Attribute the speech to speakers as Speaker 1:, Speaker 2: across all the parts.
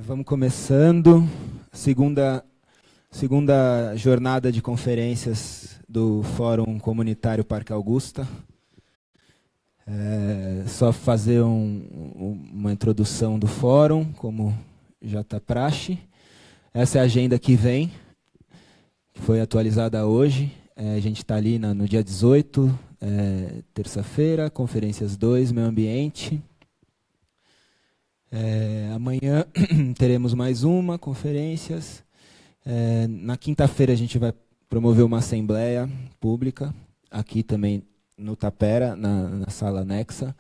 Speaker 1: Vamos começando. Segunda jornada de conferências do Fórum Comunitário Parque Augusta. Só fazer uma introdução do fórum, como já está praxe. Essa é a agenda que vem, que foi atualizada hoje. A gente está ali no dia 18, terça-feira, conferências 2, meio ambiente. Amanhã teremos mais uma, conferências. Na quinta-feira a gente vai promover uma assembleia pública, aqui também no Tapera, na sala anexa,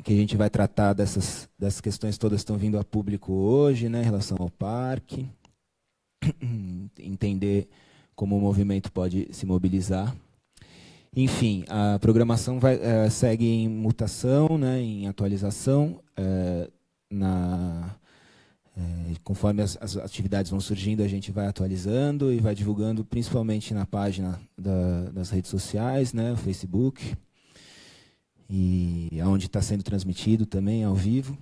Speaker 1: que a gente vai tratar dessas questões todas que estão vindo a público hoje, né, em relação ao parque, entender como o movimento pode se mobilizar. Enfim, a programação segue em mutação, né, em atualização, conforme as atividades vão surgindo, a gente vai atualizando e vai divulgando, principalmente na página das redes sociais, né, o Facebook, e onde está sendo transmitido também, ao vivo.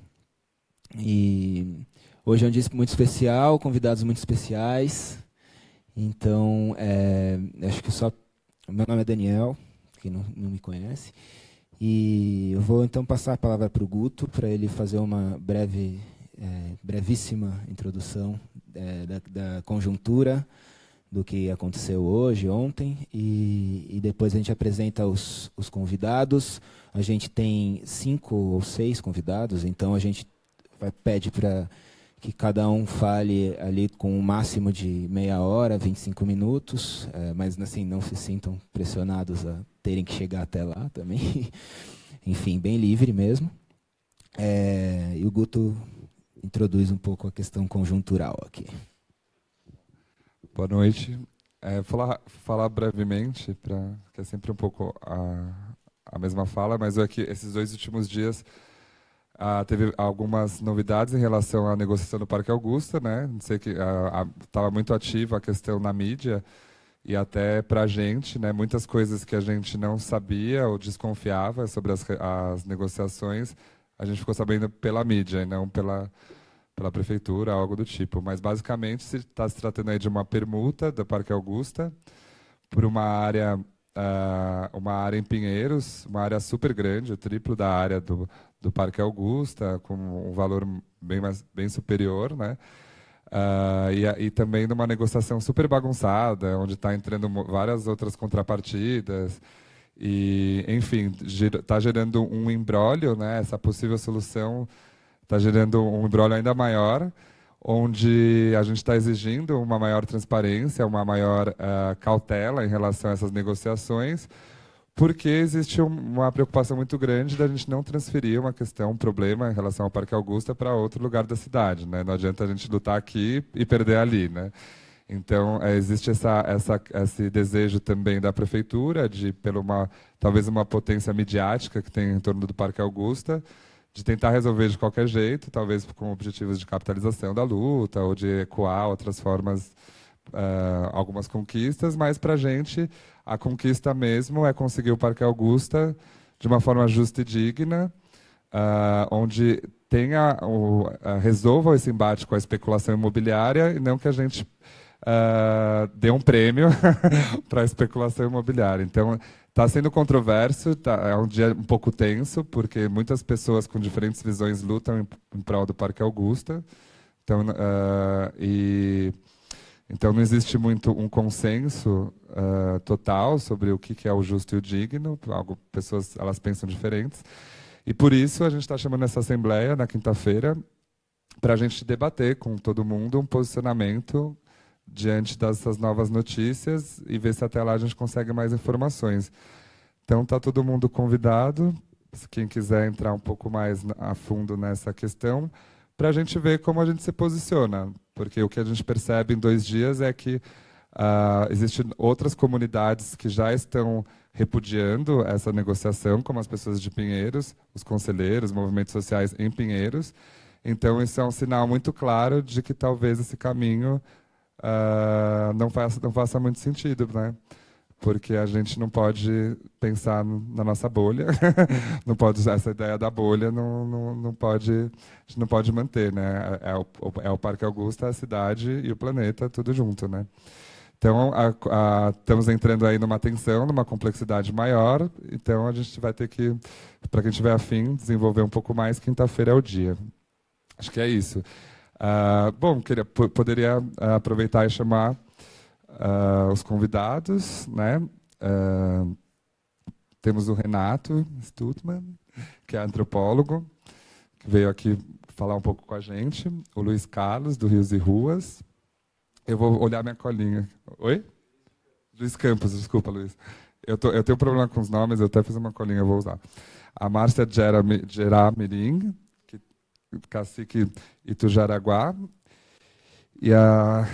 Speaker 1: E hoje é um dia muito especial, convidados muito especiais. Então, acho que só... Meu nome é Daniel, quem não me conhece. E eu vou, então, passar a palavra para o Guto, para ele fazer uma brevíssima introdução da conjuntura do que aconteceu hoje, ontem, e depois a gente apresenta os convidados. A gente tem 5 ou 6 convidados, então a gente pede para que cada um fale ali com um máximo de meia hora, 25 minutos, mas assim, não se sintam pressionados a terem que chegar até lá também. Enfim, bem livre mesmo. E o Guto introduz um pouco a questão conjuntural aqui.
Speaker 2: Boa noite. Falar brevemente, que é sempre um pouco a mesma fala, mas esses 2 últimos dias teve algumas novidades em relação à negociação do Parque Augusta, né? Não sei que estava muito ativa a questão na mídia e até para a gente, né? Muitas coisas que a gente não sabia ou desconfiava sobre as negociações, a gente ficou sabendo pela mídia e não pela prefeitura, algo do tipo. Mas basicamente está se tratando aí de uma permuta do Parque Augusta por uma área em Pinheiros, uma área super grande, o triplo da área do Parque Augusta, com um valor bem superior, né? E também numa negociação super bagunçada, onde está entrando várias outras contrapartidas. E, enfim, está gerando um imbróglio, né? Essa possível solução está gerando um imbróglio ainda maior, onde a gente está exigindo uma maior transparência, uma maior cautela em relação a essas negociações, porque existe uma preocupação muito grande da gente não transferir um problema em relação ao Parque Augusta para outro lugar da cidade, né? Não adianta a gente lutar aqui e perder ali, né? Então, existe esse desejo também da prefeitura, talvez uma potência midiática que tem em torno do Parque Augusta, de tentar resolver de qualquer jeito, talvez com objetivos de capitalização da luta ou de ecoar outras formas, algumas conquistas, mas para a gente a conquista mesmo é conseguir o Parque Augusta de uma forma justa e digna, onde resolva esse embate com a especulação imobiliária e não que a gente dê um prêmio para a especulação imobiliária. Então, está sendo controverso, é um dia um pouco tenso, porque muitas pessoas com diferentes visões lutam em prol do Parque Augusta. Então não existe muito um consenso total sobre o que é o justo e o digno. Pessoas elas pensam diferentes. E por isso a gente está chamando essa assembleia na quinta-feira para a gente debater com todo mundo um posicionamento diante dessas novas notícias e ver se até lá a gente consegue mais informações. Então, está todo mundo convidado, quem quiser entrar um pouco mais a fundo nessa questão, para a gente ver como a gente se posiciona. Porque o que a gente percebe em 2 dias é que existem outras comunidades que já estão repudiando essa negociação, como as pessoas de Pinheiros, os conselheiros, movimentos sociais em Pinheiros. Então, isso é um sinal muito claro de que talvez esse caminho não faça muito sentido, né? porque a gente não pode pensar na nossa bolha, não pode, essa ideia da bolha não pode, a gente não pode manter, né? É o Parque Augusta, a cidade e o planeta, tudo junto, né? Então, estamos entrando aí numa tensão, numa complexidade maior, então a gente vai ter que, para quem tiver afim, desenvolver um pouco mais, quinta-feira é o dia. Acho que é isso. Bom, poderia aproveitar e chamar os convidados, né? Temos o Renato Stutman, que é antropólogo, que veio aqui falar um pouco com a gente. O Luiz Carlos, do Rios e Ruas. Eu vou olhar minha colinha. Oi? Luiz Campos, desculpa, Luiz. Eu tenho problema com os nomes, eu até fiz uma colinha, eu vou usar. A Márcia Geramirim, cacique Itujaraguá. E a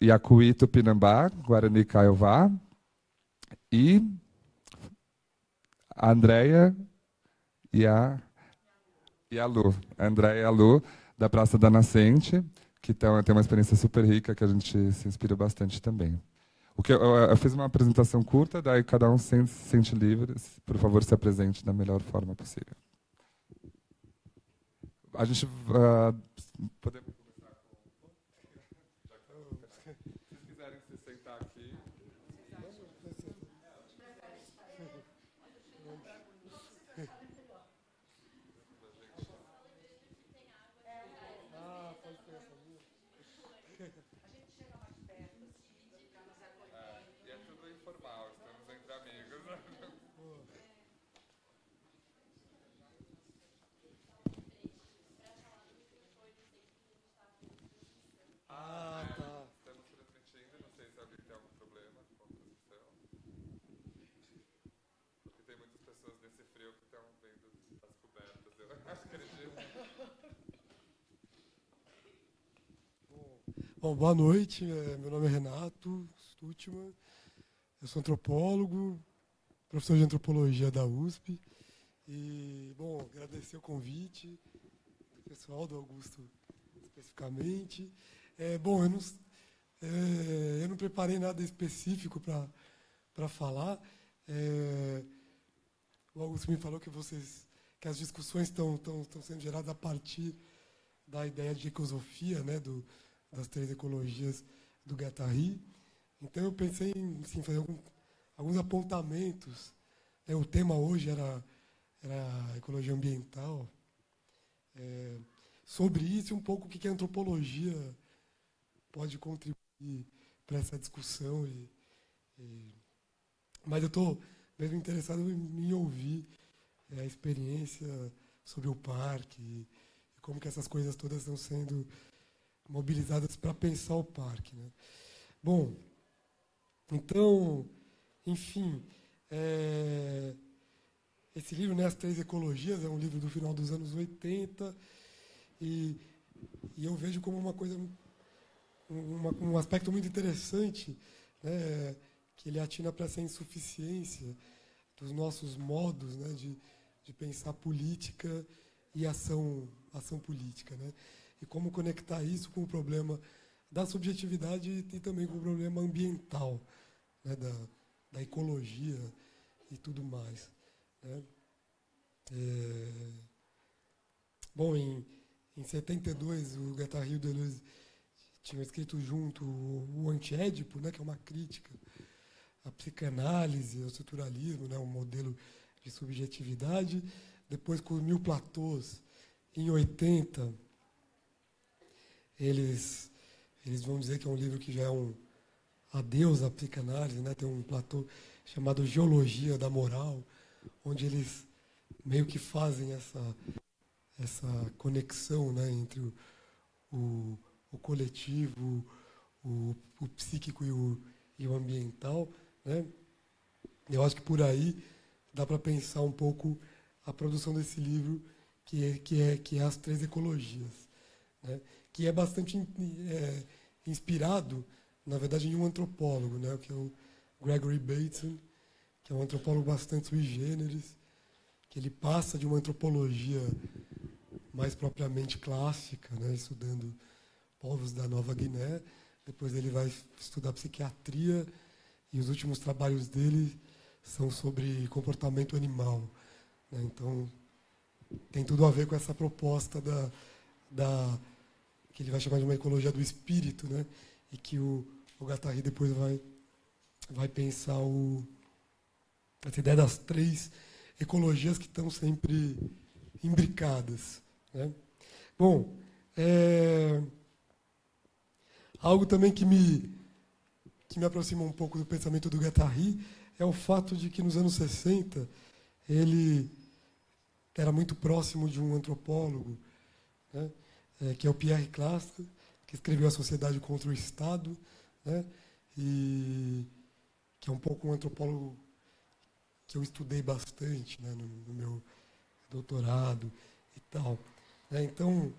Speaker 2: Iacuí Tupinambá, Guarani Caiová. E a Andréia e a Lu. A Andréia e a Lu, da Praça da Nascente, que tem uma experiência super rica, que a gente se inspira bastante também. Eu fiz uma apresentação curta, daí cada um se sente livre. Por favor, se apresente da melhor forma possível. A gente podemos começar com... Se vocês quiserem se sentar aqui... E é tudo informal, estamos entre amigos.
Speaker 3: Tá.
Speaker 2: Estamos transmitindo, não sei se alguém tem algum problema com a transmissão. Porque tem muitas pessoas nesse frio que estão vendo as cobertas, eu acredito.
Speaker 3: Bom, boa noite. Meu nome é Renato Stutman. Eu sou antropólogo, professor de antropologia da USP. E, bom, agradecer o convite do pessoal do Augusto especificamente. Bom, eu não preparei nada específico para falar. O Augusto me falou que as discussões estão sendo geradas a partir da ideia de ecosofia, né, das 3 ecologias do Guattari. Então, eu pensei em fazer alguns apontamentos. O tema hoje era ecologia ambiental. Sobre isso, um pouco o que a antropologia pode contribuir para essa discussão. Mas eu estou mesmo interessado em ouvir a experiência sobre o parque e como que essas coisas todas estão sendo mobilizadas para pensar o parque, né? Bom, então, enfim, esse livro, né, As 3 Ecologias, é um livro do final dos anos 80 e eu vejo como uma coisa, um aspecto muito interessante, né, que ele atina para essa insuficiência dos nossos modos, né, de pensar política e ação política, né? E como conectar isso com o problema da subjetividade e também com o problema ambiental, né, da ecologia e tudo mais, né? Bom, em 72, o Guattari e o Deleuze tinham escrito junto o Anti-Édipo, né, que é uma crítica à psicanálise, ao estruturalismo, né, um modelo de subjetividade. Depois, com os 1000 Platôs, em 80, eles vão dizer que é um livro que já é um adeus à psicanálise, né? Tem um Platô chamado Geologia da Moral, onde eles meio que fazem essa conexão, né, entre o coletivo, o psíquico e o ambiental, né? Eu acho que por aí dá para pensar um pouco a produção desse livro, que é As 3 Ecologias, né? Que é bastante inspirado, na verdade, em um antropólogo, né, que é o Gregory Bateson, que é um antropólogo bastante sui generis, que ele passa de uma antropologia mais propriamente clássica, né, estudando povos da Nova Guiné, depois ele vai estudar psiquiatria e os últimos trabalhos dele são sobre comportamento animal, né? Então, tem tudo a ver com essa proposta que ele vai chamar de uma ecologia do espírito, né? E que o Guattari depois vai pensar essa ideia das 3 ecologias que estão sempre imbricadas, né? Bom, algo também que me aproxima um pouco do pensamento do Guattari é o fato de que nos anos 60 ele era muito próximo de um antropólogo, né, que é o Pierre Clastres, que escreveu A Sociedade contra o Estado, né, e que é um pouco um antropólogo que eu estudei bastante, né, no meu doutorado e tal, né. Então,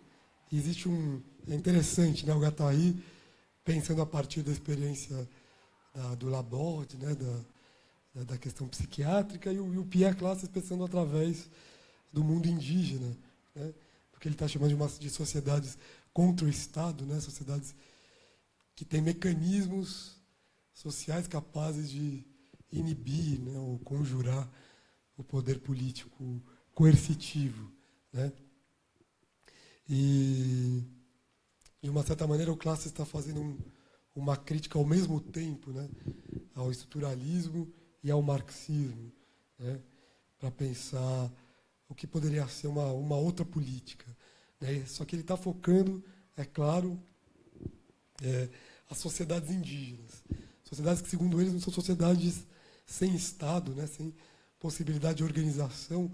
Speaker 3: existe é interessante, né, o Guattari pensando a partir da experiência do Laborde, né, da questão psiquiátrica, e o Pierre Clastres pensando através do mundo indígena, né, porque ele está chamando de sociedades contra o Estado, né, sociedades que têm mecanismos sociais capazes de inibir, né, ou conjurar o poder político coercitivo, né. E, de uma certa maneira, o Clastres está fazendo uma crítica ao mesmo tempo, né, ao estruturalismo e ao marxismo, né, para pensar o que poderia ser uma outra política, né. Só que ele está focando, é claro, as sociedades indígenas. Sociedades que, segundo eles, não são sociedades sem Estado, né, sem possibilidade de organização,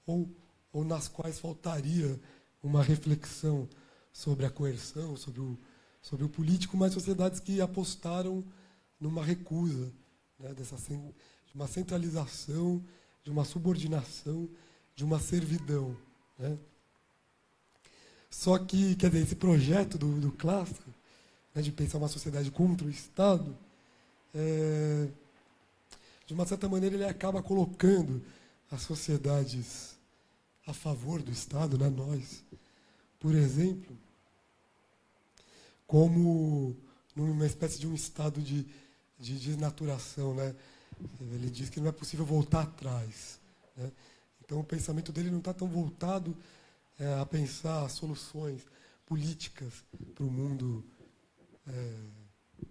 Speaker 3: ou nas quais faltaria uma reflexão sobre a coerção, sobre o político, mas sociedades que apostaram numa recusa, né, de uma centralização, de uma subordinação, de uma servidão, né. Só que, quer dizer, esse projeto do Clastres, né, de pensar uma sociedade contra o Estado, de uma certa maneira ele acaba colocando as sociedades a favor do Estado, né, nós, por exemplo, como numa espécie de um estado de desnaturação, né? Ele diz que não é possível voltar atrás, né? Então, o pensamento dele não está tão voltado a pensar soluções políticas para o mundo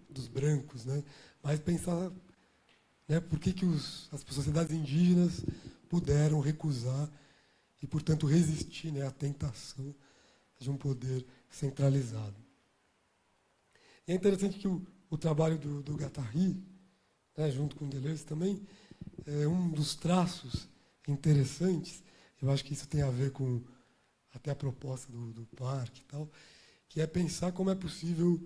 Speaker 3: dos brancos, né? Mas pensar, né, por que as sociedades indígenas puderam recusar e, portanto, resistir, né, à tentação de um poder centralizado. E é interessante que o trabalho do Guattari, né, junto com Deleuze também, é um dos traços interessantes, eu acho que isso tem a ver com até a proposta do parque e tal, que é pensar como é possível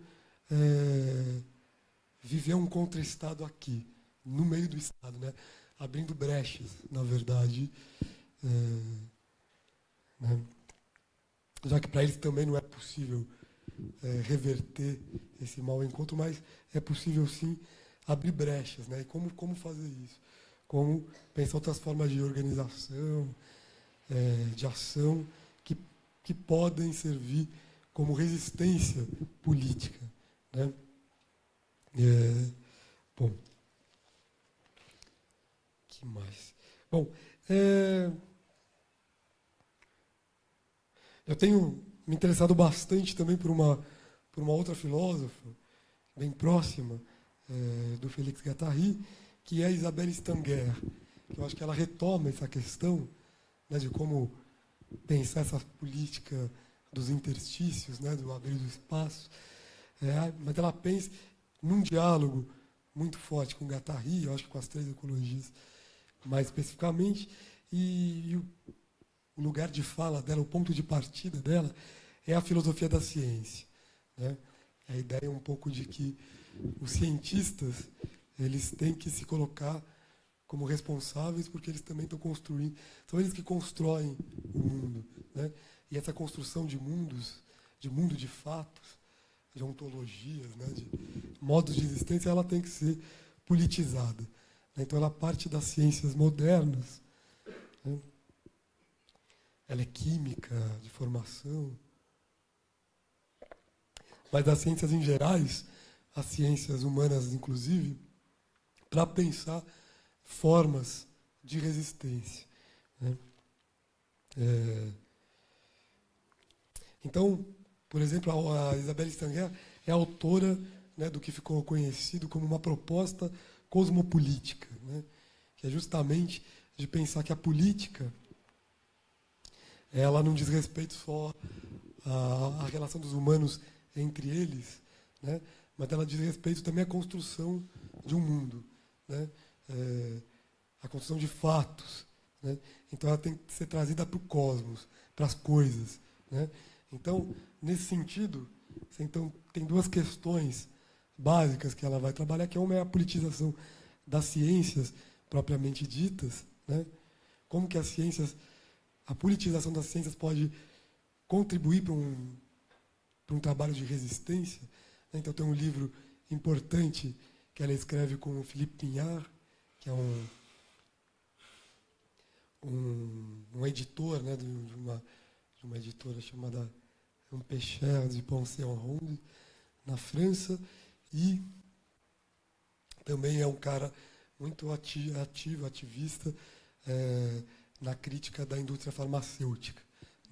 Speaker 3: viver um contra-estado aqui, no meio do Estado, né, abrindo brechas, na verdade, né, já que para eles também não é possível reverter esse mau encontro, mas é possível sim abrir brechas, né? E como fazer isso? Como pensar outras formas de organização, de ação, que podem servir como resistência política, né? Bom, que mais? Bom, eu tenho me interessado bastante também por uma outra filósofa, bem próxima do Félix Guattari, que é a Isabelle Stanger. Eu acho que ela retoma essa questão, né, de como pensar essa política dos interstícios, né, do abrir do espaço, mas ela pensa num diálogo muito forte com Guattari, eu acho que com as 3 ecologias mais especificamente, e o lugar de fala dela, o ponto de partida dela, é a filosofia da ciência, né? A ideia é um pouco de que os cientistas eles têm que se colocar como responsáveis porque eles também estão construindo, são eles que constroem o mundo, né? E essa construção de mundos, de fatos, de ontologias, né, de modos de existência, ela tem que ser politizada, né? Então ela parte das ciências modernas, né? Ela é química de formação, mas das ciências em gerais, as ciências humanas inclusive, para pensar formas de resistência, né? Então, por exemplo, a Isabelle Stengert é autora, né, do que ficou conhecido como uma proposta cosmopolítica, né, que é justamente de pensar que a política ela não diz respeito só à relação dos humanos entre eles, né, mas ela diz respeito também à construção de um mundo, né, a construção de fatos, né? Então ela tem que ser trazida para o cosmos, para as coisas, né? Então, nesse sentido, então, tem duas questões básicas que ela vai trabalhar, que uma é a politização das ciências propriamente ditas, né? Como que a politização das ciências pode contribuir para um trabalho de resistência, né? Então tem um livro importante que ela escreve com o Philippe Pinard, que é um editor, né, de uma editora chamada Pécher de Pensée en Ronde, na França, e também é um cara muito ativo, ativista, na crítica da indústria farmacêutica,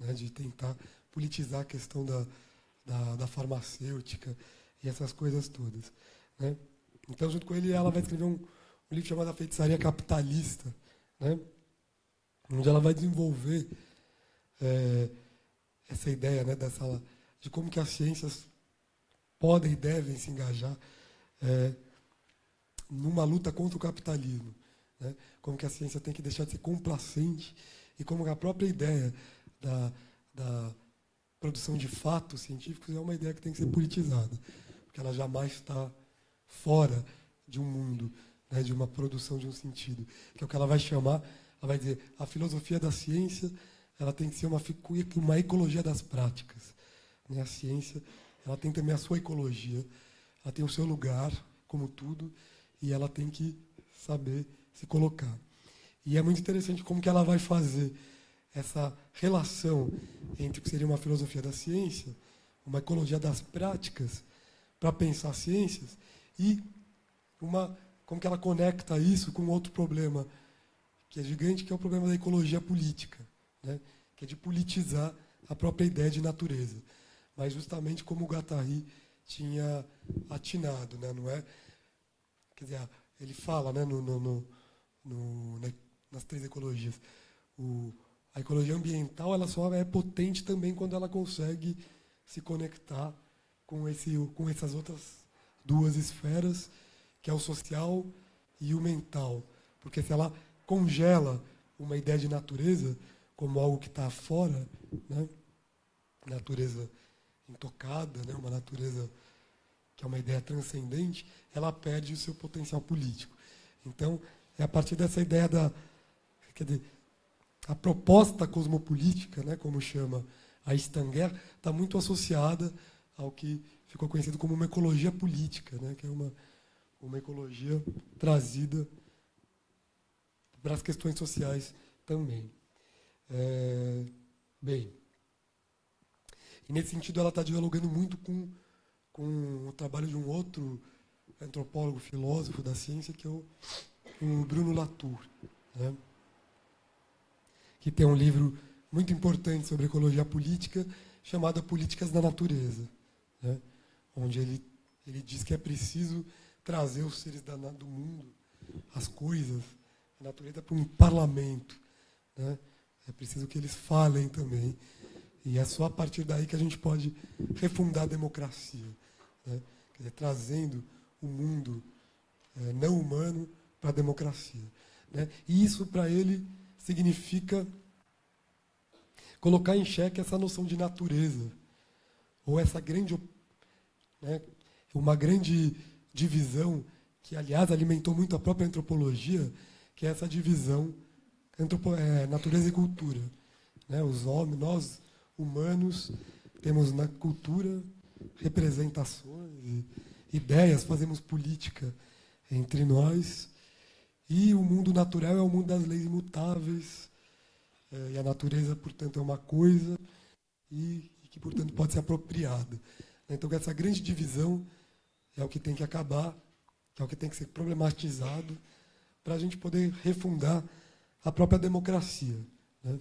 Speaker 3: né, de tentar politizar a questão da farmacêutica e essas coisas todas, né. Então, junto com ele, ela vai escrever um livro chamado A Feitiçaria Capitalista, né, onde ela vai desenvolver essa ideia, né, de como que as ciências podem e devem se engajar numa luta contra o capitalismo, né, como que a ciência tem que deixar de ser complacente e como que a própria ideia da produção de fatos científicos é uma ideia que tem que ser politizada, porque ela jamais está fora de um mundo, né, de uma produção de um sentido, que é o que ela vai chamar. Ela vai dizer, a filosofia da ciência ela tem que ser uma ecologia das práticas, né? A ciência ela tem também a sua ecologia, ela tem o seu lugar, como tudo, e ela tem que saber se colocar. E é muito interessante como que ela vai fazer essa relação entre o que seria uma filosofia da ciência, uma ecologia das práticas, para pensar ciências, e como que ela conecta isso com outro problema que é gigante, que é o problema da ecologia política, né? Que é de politizar a própria ideia de natureza. Mas justamente como o Guattari tinha atinado, né? Não é, quer dizer, ele fala, né, nas três ecologias. A ecologia ambiental ela só é potente também quando ela consegue se conectar com essas outras duas esferas, que é o social e o mental. Porque se ela congela uma ideia de natureza como algo que está fora, né? Natureza intocada, né? Uma natureza que é uma ideia transcendente, ela perde o seu potencial político. Então, é a partir dessa ideia quer dizer, a proposta cosmopolítica, né? Como chama a Stengert, está muito associada ao que ficou conhecido como uma ecologia política, né? Que é uma ecologia trazida para as questões sociais também. Bem, e nesse sentido ela está dialogando muito com o trabalho de um outro antropólogo, filósofo da ciência, que é o Bruno Latour, né, que tem um livro muito importante sobre ecologia política, chamado Políticas da Natureza, né, onde ele diz que é preciso trazer os seres do mundo, as coisas, a natureza, para um parlamento, né? É preciso que eles falem também. E é só a partir daí que a gente pode refundar a democracia, né? Quer dizer, trazendo o mundo não humano para a democracia, né? E isso, para ele, significa colocar em xeque essa noção de natureza, ou essa grande, né, uma grande divisão que, aliás, alimentou muito a própria antropologia, que é essa divisão natureza e cultura, né? Nós, humanos, temos na cultura representações, ideias, fazemos política entre nós, e o mundo natural é o mundo das leis imutáveis, e a natureza, portanto, é uma coisa e que, portanto, pode ser apropriada. Então, essa grande divisão é o que tem que acabar, que é o que tem que ser problematizado para a gente poder refundar a própria democracia, né?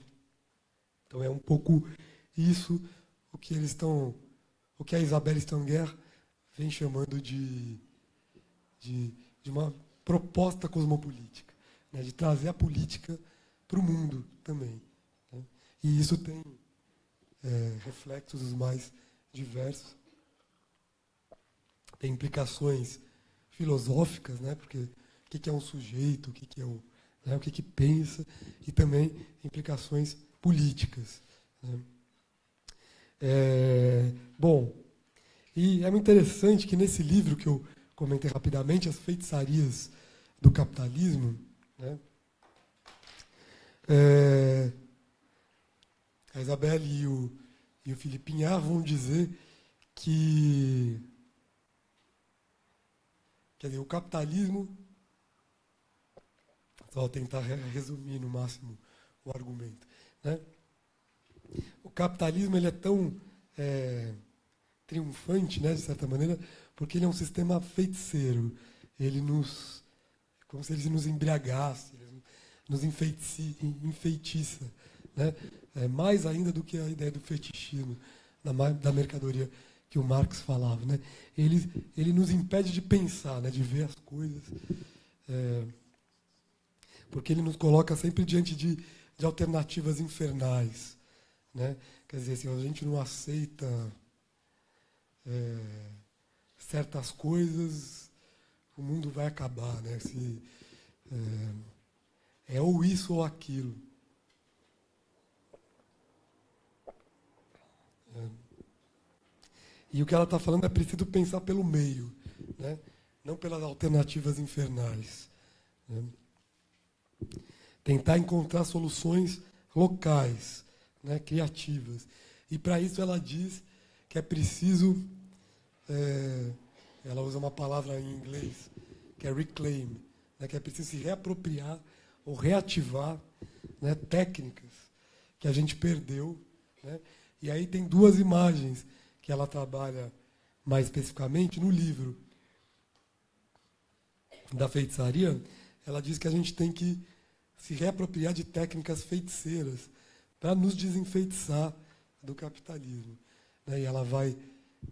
Speaker 3: Então é um pouco isso o que a Isabelle Stengert vem chamando de uma proposta cosmopolítica, né? De trazer a política para o mundo também, né? E isso tem reflexos os mais diversos, tem implicações filosóficas, né? Porque o que é um sujeito, o que é o que pensa, e também implicações políticas, né? Bom, e é muito interessante que nesse livro que eu comentei rapidamente, As Feitiçarias do Capitalismo, né? A Isabelle e o Felipe Pinhar vão dizer que, quer dizer, o capitalismo, vou tentar resumir no máximo o argumento, né? O capitalismo ele é tão triunfante, né, de certa maneira, porque ele é um sistema feiticeiro. Ele como se ele nos embriagasse, ele nos enfeitiça, né? Mais ainda do que a ideia do fetichismo, da mercadoria que o Marx falava, né? Ele nos impede de pensar, né, de ver as coisas, porque ele nos coloca sempre diante de alternativas infernais, né? Quer dizer, se a gente não aceita certas coisas, o mundo vai acabar, né? É ou isso ou aquilo. E o que ela está falando é preciso pensar pelo meio, né? Não pelas alternativas infernais, né? Tentar encontrar soluções locais, né, criativas. E para isso ela diz que é preciso, ela usa uma palavra em inglês, que é reclaim, né, que é preciso se reapropriar ou reativar, né, técnicas que a gente perdeu, né? E aí tem duas imagens que ela trabalha mais especificamente no livro da feitiçaria. Ela diz que a gente tem que se reapropriar de técnicas feiticeiras para nos desenfeitiçar do capitalismo, né? E ela vai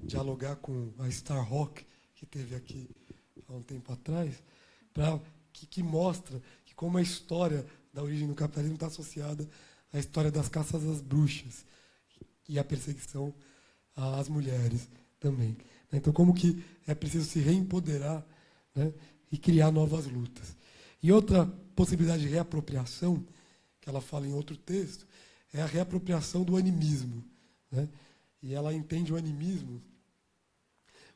Speaker 3: dialogar com a Star Rock, que teve aqui há um tempo atrás, que mostra que como a história da origem do capitalismo está associada à história das caças às bruxas e à perseguição às mulheres também. Então, como que é preciso se reempoderar, né, e criar novas lutas. E outra possibilidade de reapropriação, que ela fala em outro texto, é a reapropriação do animismo, né? E ela entende o animismo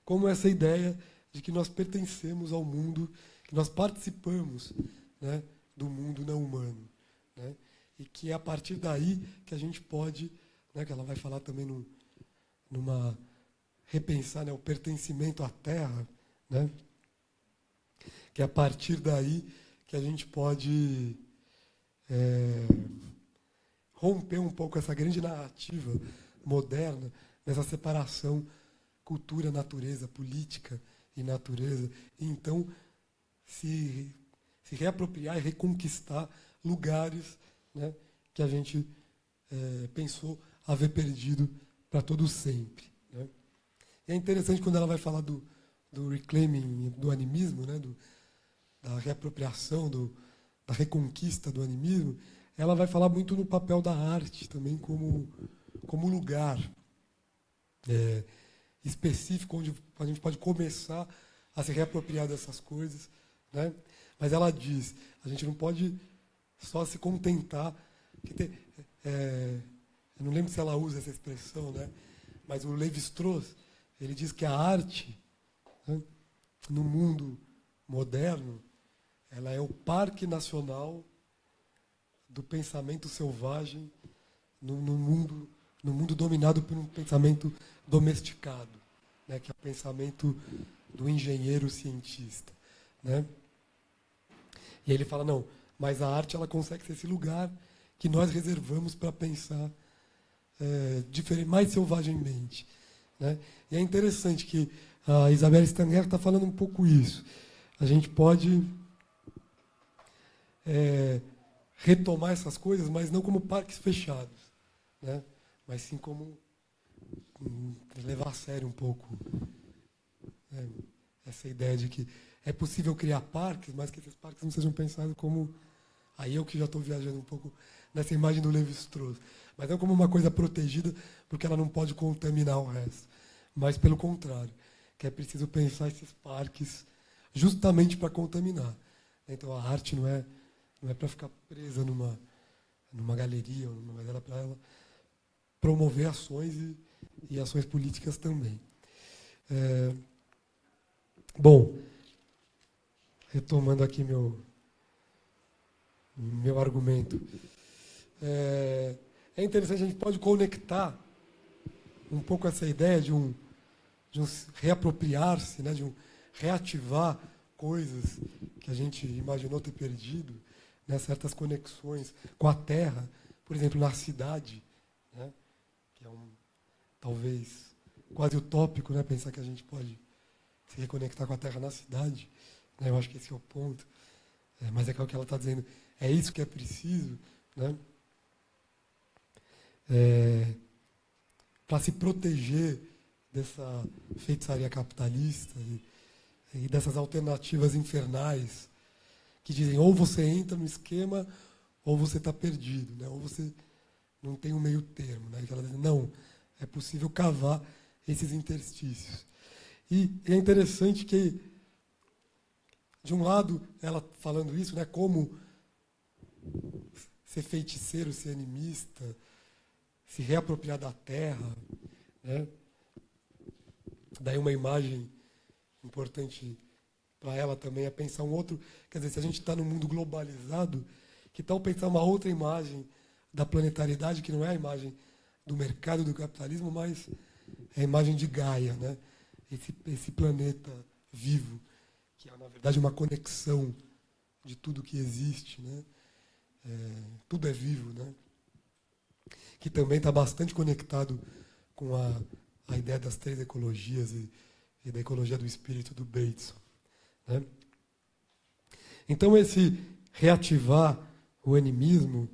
Speaker 3: como essa ideia de que nós pertencemos ao mundo, que nós participamos, né, do mundo não humano, né? E que é a partir daí que a gente pode, né, que ela vai falar também numa repensar, né, o pertencimento à terra, né? Que é a partir daí que a gente pode romper um pouco essa grande narrativa moderna, nessa separação cultura, natureza, política e natureza, e então se reapropriar e reconquistar lugares, né, que a gente pensou haver perdido para todo sempre, né? E é interessante quando ela vai falar do reclaiming, do animismo, né, da reapropriação, da reconquista do animismo, ela vai falar muito no papel da arte também como lugar específico onde a gente pode começar a se reapropriar dessas coisas, né? Mas ela diz, a gente não pode só se contentar. Eu não lembro se ela usa essa expressão, né? Mas o Lévi-Strauss, ele diz que a arte, né, no mundo moderno, ela é o parque nacional do pensamento selvagem no mundo dominado por um pensamento domesticado, né, que é o pensamento do engenheiro cientista, né? E aí ele fala, não, mas a arte ela consegue ser esse lugar que nós reservamos para pensar mais selvagemmente, né? E é interessante que a Isabelle Stengert está falando um pouco isso. a gente pode retomar essas coisas, mas não como parques fechados, né? Mas sim como levar a sério um pouco, né, essa ideia de que é possível criar parques, mas que esses parques não sejam pensados como... Aí eu que já estou viajando um pouco nessa imagem do Lévi-Strauss, mas não como uma coisa protegida, porque ela não pode contaminar o resto. Mas, pelo contrário, que é preciso pensar esses parques justamente para contaminar. Então, a arte não é para ficar presa numa galeria, mas ela é para ela promover ações e ações políticas também. Bom, retomando aqui meu argumento. É interessante, a gente pode conectar um pouco essa ideia de um reapropriar-se, né, de um reativar coisas que a gente imaginou ter perdido, né, certas conexões com a terra, por exemplo, na cidade, né, que é talvez quase utópico, né, pensar que a gente pode se reconectar com a terra na cidade, né, eu acho que esse é o ponto, mas é que é o que ela está dizendo, é isso que é preciso, né, para se proteger dessa feitiçaria capitalista e dessas alternativas infernais que dizem ou você entra no esquema ou você está perdido, né? Ou você não tem um meio termo. Né? Ela diz, não, é possível cavar esses interstícios. E é interessante que, de um lado, ela falando isso, né, como ser feiticeiro, ser animista, se reapropriar da terra, né? Daí uma imagem importante para ela também é pensar um outro... Quer dizer, se a gente está num mundo globalizado, que tal pensar uma outra imagem da planetariedade, que não é a imagem do mercado do capitalismo, mas é a imagem de Gaia, né? Esse planeta vivo, que é, na verdade, uma conexão de tudo que existe, né? Tudo é vivo, né? Que também está bastante conectado com a ideia das 3 ecologias e da ecologia do espírito do Bateson, né? Então, esse reativar o animismo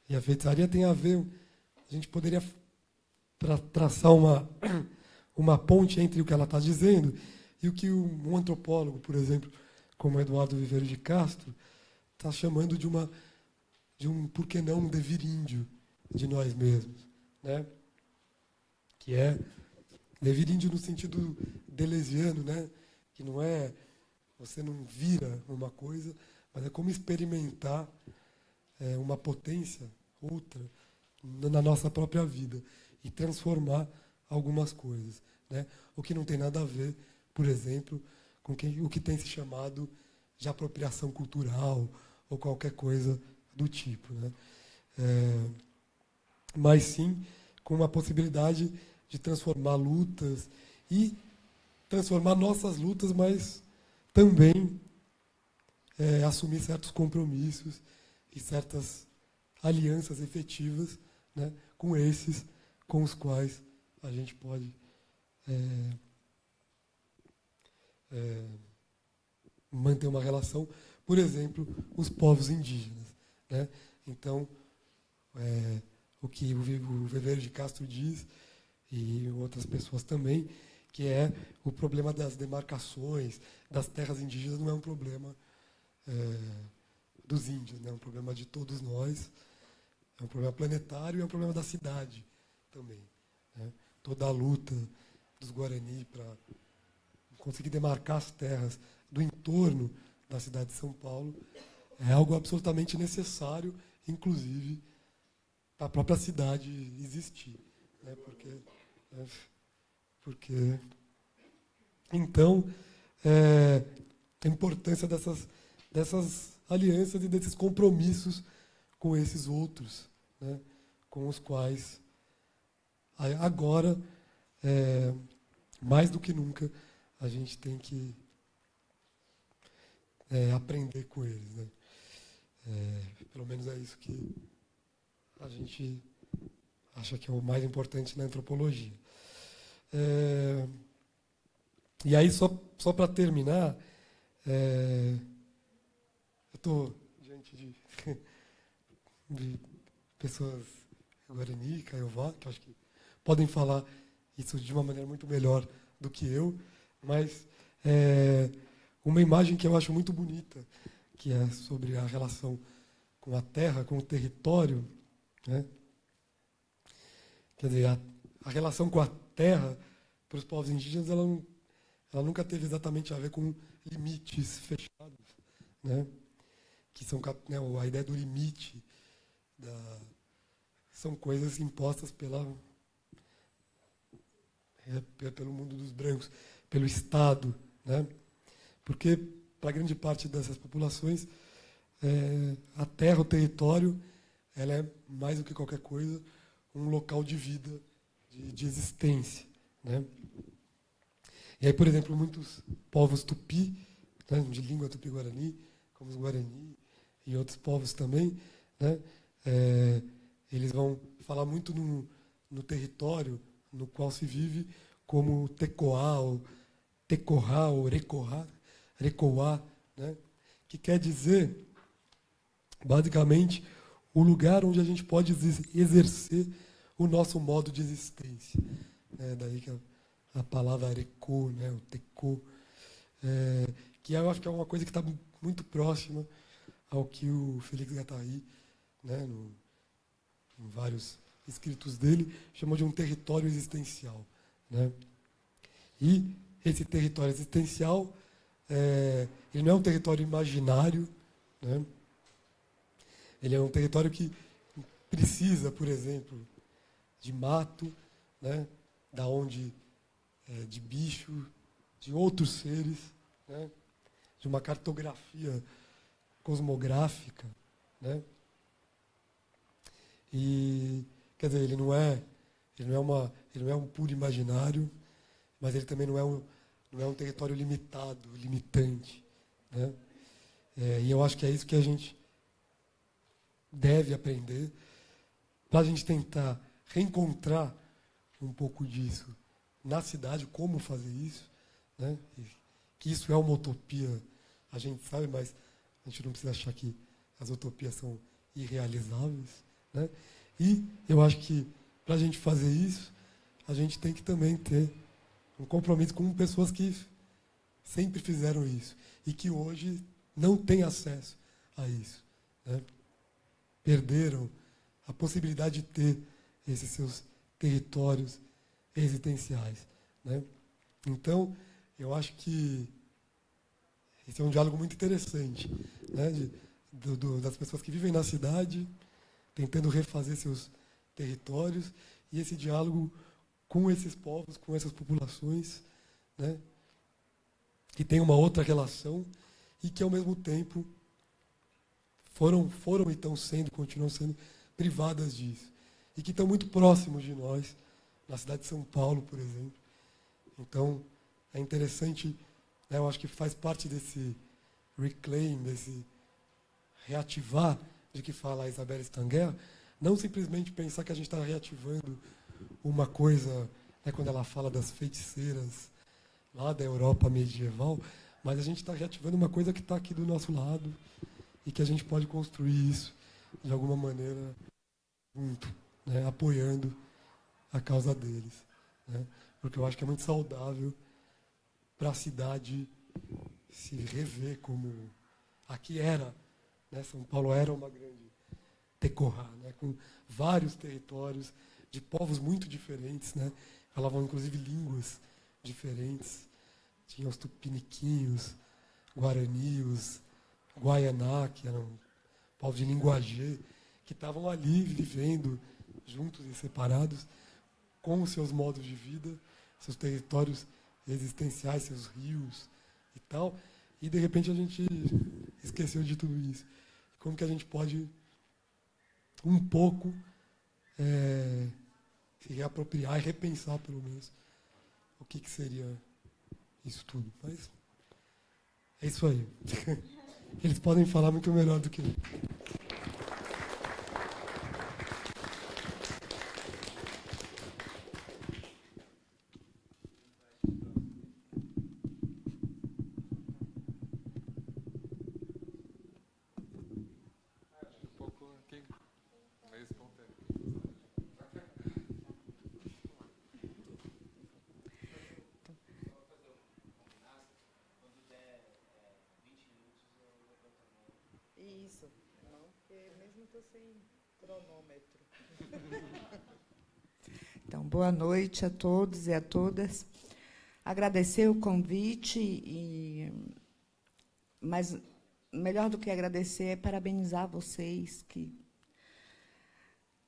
Speaker 3: e a feitiçaria tem a ver... A gente poderia traçar uma ponte entre o que ela está dizendo e o que um antropólogo, por exemplo, como Eduardo Viveiro de Castro, está chamando de um, por que não, um devir índio de nós mesmos, né? Que é devir índio no sentido deleuziano, né? Que não é, você não vira uma coisa, mas é como experimentar uma potência, outra, na nossa própria vida e transformar algumas coisas, né? O que não tem nada a ver, por exemplo, com o que tem se chamado de apropriação cultural ou qualquer coisa do tipo, né? Mas sim com uma possibilidade de transformar lutas e transformar nossas lutas, mas também assumir certos compromissos e certas alianças efetivas, né, com esses com os quais a gente pode manter uma relação, por exemplo, os povos indígenas, né? Então, o que o Viveiro de Castro diz, e outras pessoas também, que é o problema das demarcações, das terras indígenas, não é um problema dos índios, né? É um problema de todos nós, é um problema planetário e é um problema da cidade também, né? Toda a luta dos Guarani para conseguir demarcar as terras do entorno da cidade de São Paulo é algo absolutamente necessário, inclusive, para a própria cidade existir, né? Porque então, a importância dessas alianças e desses compromissos com esses outros, né, com os quais agora, mais do que nunca, a gente tem que aprender com eles, né? Pelo menos é isso que a gente acha que é o mais importante na antropologia. E aí, só para terminar, Eu estou diante de pessoas Guarani, Kaiowá, que eu acho que podem falar isso de uma maneira muito melhor do que eu, mas uma imagem que eu acho muito bonita, que é sobre a relação com a terra, com o território, né? Quer dizer, a relação com a terra, para os povos indígenas, ela nunca teve exatamente a ver com limites fechados, né? Que são, né, a ideia do limite, são coisas impostas pelo mundo dos brancos, pelo Estado, né? Porque, para grande parte dessas populações, a terra, o território, ela é, mais do que qualquer coisa, um local de vida, de existência, né? E aí, por exemplo, muitos povos tupi, né, de língua tupi-guarani, como os guarani e outros povos também, né, eles vão falar muito no território no qual se vive como tecoá, ou tecorá, ou recoá, né, que quer dizer, basicamente, o lugar onde a gente pode exercer o nosso modo de existência. Daí que a palavra arecô, né, o tecô, que eu acho que é uma coisa que está muito próxima ao que o Félix Guattari, né, em vários escritos dele, chamou de um território existencial, né? E esse território existencial, ele não é um território imaginário, né? Ele é um território que precisa, por exemplo, de mato, né, da onde de bicho, de outros seres, né, de uma cartografia cosmográfica, né? E, quer dizer, ele não é um puro imaginário, mas ele também não é um território limitado, limitante, né? E eu acho que é isso que a gente deve aprender para a gente tentar reencontrar um pouco disso na cidade, como fazer isso, né? Que isso é uma utopia, a gente sabe, mas a gente não precisa achar que as utopias são irrealizáveis, né? E eu acho que, para a gente fazer isso, a gente tem que também ter um compromisso com pessoas que sempre fizeram isso e que hoje não têm acesso a isso, né? Perderam a possibilidade de ter esses seus territórios existenciais, né? Então, eu acho que esse é um diálogo muito interessante, né? Das pessoas que vivem na cidade, tentando refazer seus territórios, e esse diálogo com esses povos, com essas populações, né, que tem uma outra relação e que, ao mesmo tempo, foram e estão sendo, continuam sendo privadas disso. E que estão muito próximos de nós, na cidade de São Paulo, por exemplo. Então, é interessante, né, eu acho que faz parte desse reclaim, desse reativar de que fala a Isabelle Stanguer, não simplesmente pensar que a gente está reativando uma coisa, né, quando ela fala das feiticeiras lá da Europa medieval, mas a gente está reativando uma coisa que está aqui do nosso lado e que a gente pode construir isso de alguma maneira junto, né, apoiando a causa deles, né? Porque eu acho que é muito saudável para a cidade se rever como aqui era, né? São Paulo era uma grande tecorá, né, com vários territórios de povos muito diferentes, né? Falavam inclusive línguas diferentes. Tinha os tupiniquinhos, guarani, os guaianá, que eram povos de linguagê, que estavam ali vivendo juntos e separados, com os seus modos de vida, seus territórios existenciais, seus rios e tal. E, de repente, a gente esqueceu de tudo isso. Como que a gente pode, um pouco, se reapropriar e repensar, pelo menos, o que seria isso tudo. Mas é isso aí. Eles podem falar muito melhor do que eu.
Speaker 4: estou sem cronômetro. Então, boa noite a todos e a todas. Agradecer o convite, mas melhor do que agradecer é parabenizar vocês, que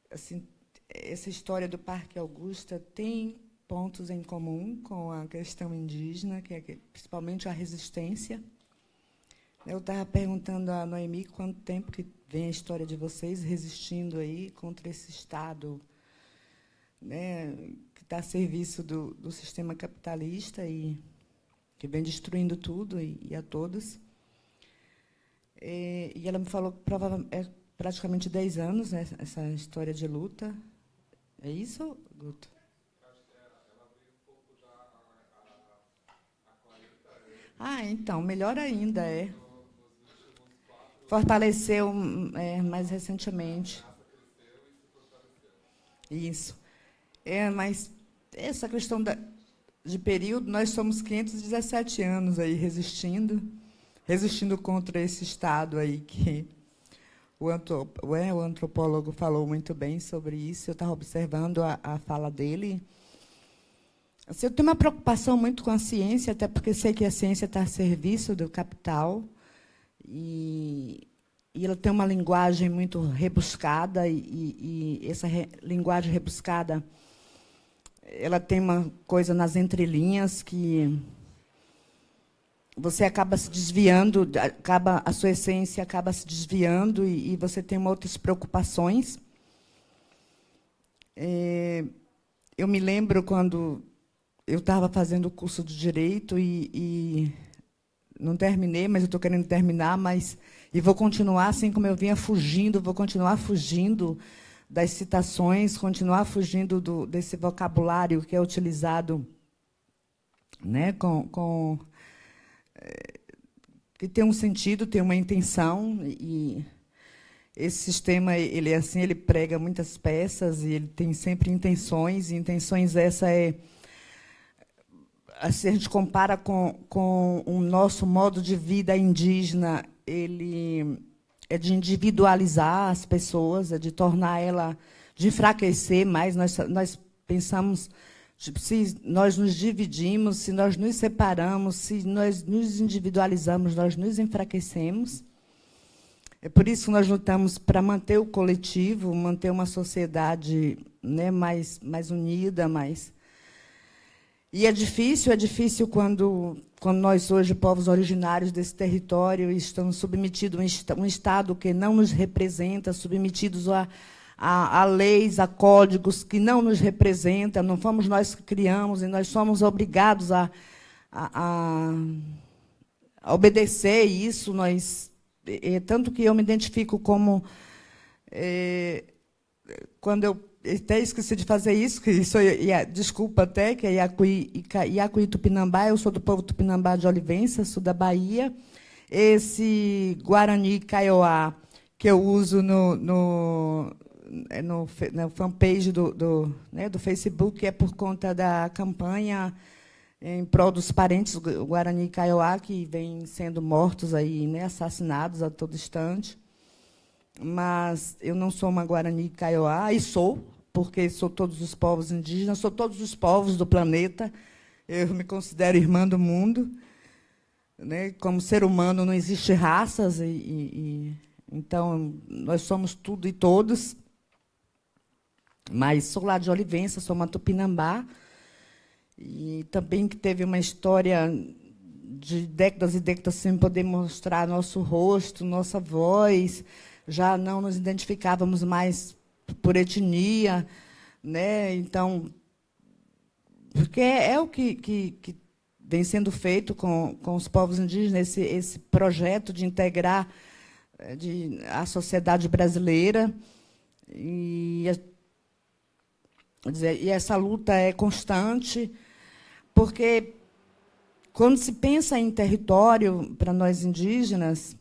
Speaker 4: assim, essa história do Parque Augusta tem pontos em comum com a questão indígena, que é principalmente a resistência. Eu estava perguntando a Noemi quanto tempo que vem a história de vocês resistindo aí contra esse Estado, né, que está a serviço do sistema capitalista e que vem destruindo tudo e a todos. E ela me falou que provavelmente é praticamente 10 anos, né, essa história de luta. É isso, Guto? Ah, então, melhor ainda, é. Fortaleceu mais recentemente. Isso. Mas essa questão de período, nós somos 517 anos aí resistindo contra esse Estado aí que o antropólogo falou muito bem sobre isso. Eu estava observando a fala dele. Assim, eu tenho uma preocupação muito com a ciência, até porque sei que a ciência está a serviço do capital, e ela tem uma linguagem muito rebuscada, e essa linguagem rebuscada, ela tem uma coisa nas entrelinhas que você acaba se desviando, a sua essência acaba se desviando, e você tem outras preocupações. Eu me lembro quando eu estava fazendo o curso de Direito e não terminei, mas eu estou querendo terminar, e vou continuar, assim como eu vinha fugindo, vou continuar fugindo das citações, continuar fugindo desse vocabulário que é utilizado, né, que tem um sentido, tem uma intenção, e esse sistema ele é assim, ele prega muitas peças e ele tem sempre intenções, e intenções essa se a gente compara com o nosso modo de vida indígena, ele é de individualizar as pessoas, é de tornar ela, de enfraquecer mais. Nós pensamos, se nós nos dividimos, se nós nos separamos, se nós nos individualizamos, nós nos enfraquecemos. É por isso que nós lutamos para manter o coletivo, manter uma sociedade, né, mais unida, mais... E é difícil quando nós, hoje, povos originários desse território, estamos submetidos a um Estado que não nos representa, submetidos a leis, a códigos que não nos representam, não fomos nós que criamos, e nós somos obrigados a obedecer isso. Tanto que eu me identifico como... quando eu até esqueci de fazer isso, desculpa até, que é Iacuí Tupinambá, eu sou do povo Tupinambá de Olivença, sul da Bahia. Esse Guarani Kaiowá, que eu uso na fanpage do Facebook, é por conta da campanha em prol dos parentes Guarani Kaiowá, que vêm sendo mortos, aí, né, assassinados a todo instante. Mas eu não sou uma Guarani Kaiowá, e sou, porque sou todos os povos indígenas, sou todos os povos do planeta. Eu me considero irmã do mundo, né? Como ser humano não existe raças, então nós somos tudo e todos. Mas sou lá de Olivença, sou uma Tupinambá, e também que teve uma história de décadas e décadas sem poder mostrar nosso rosto, nossa voz. Já não nos identificávamos mais por etnia, né? Então, porque é o que vem sendo feito com os povos indígenas, esse projeto de integrar a sociedade brasileira, e essa luta é constante, porque quando se pensa em território para nós indígenas,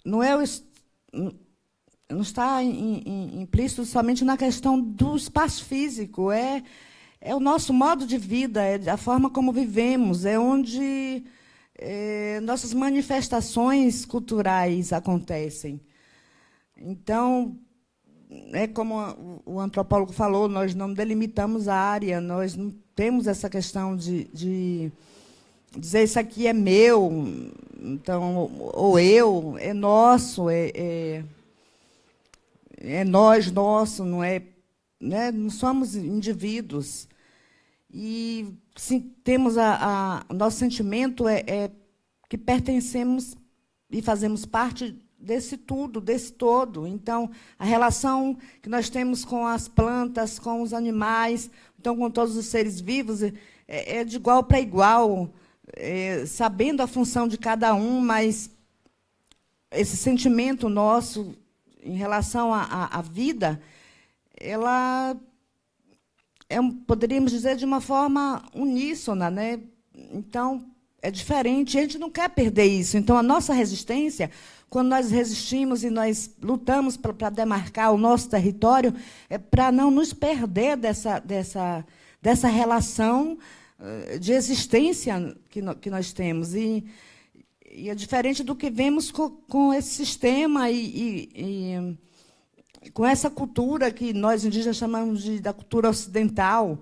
Speaker 4: não está implícito somente na questão do espaço físico, é o nosso modo de vida, é a forma como vivemos, é onde nossas manifestações culturais acontecem. Então, como o antropólogo falou, nós não delimitamos a área, nós não temos essa questão de dizer isso aqui é meu, então, ou eu, é nosso, é nós, nosso, não é, né? Não somos indivíduos. E sim, temos o nosso sentimento é que pertencemos e fazemos parte desse tudo, desse todo. Então, a relação que nós temos com as plantas, com os animais, então com todos os seres vivos, é de igual para igual, sabendo a função de cada um, mas esse sentimento nosso em relação à vida, ela poderíamos dizer de uma forma uníssona, né? Então, é diferente, a gente não quer perder isso. Então, a nossa resistência, quando nós resistimos e nós lutamos para demarcar o nosso território, é para não nos perder dessa relação de existência que nós temos. E é diferente do que vemos com esse sistema e com essa cultura que nós indígenas chamamos da cultura ocidental.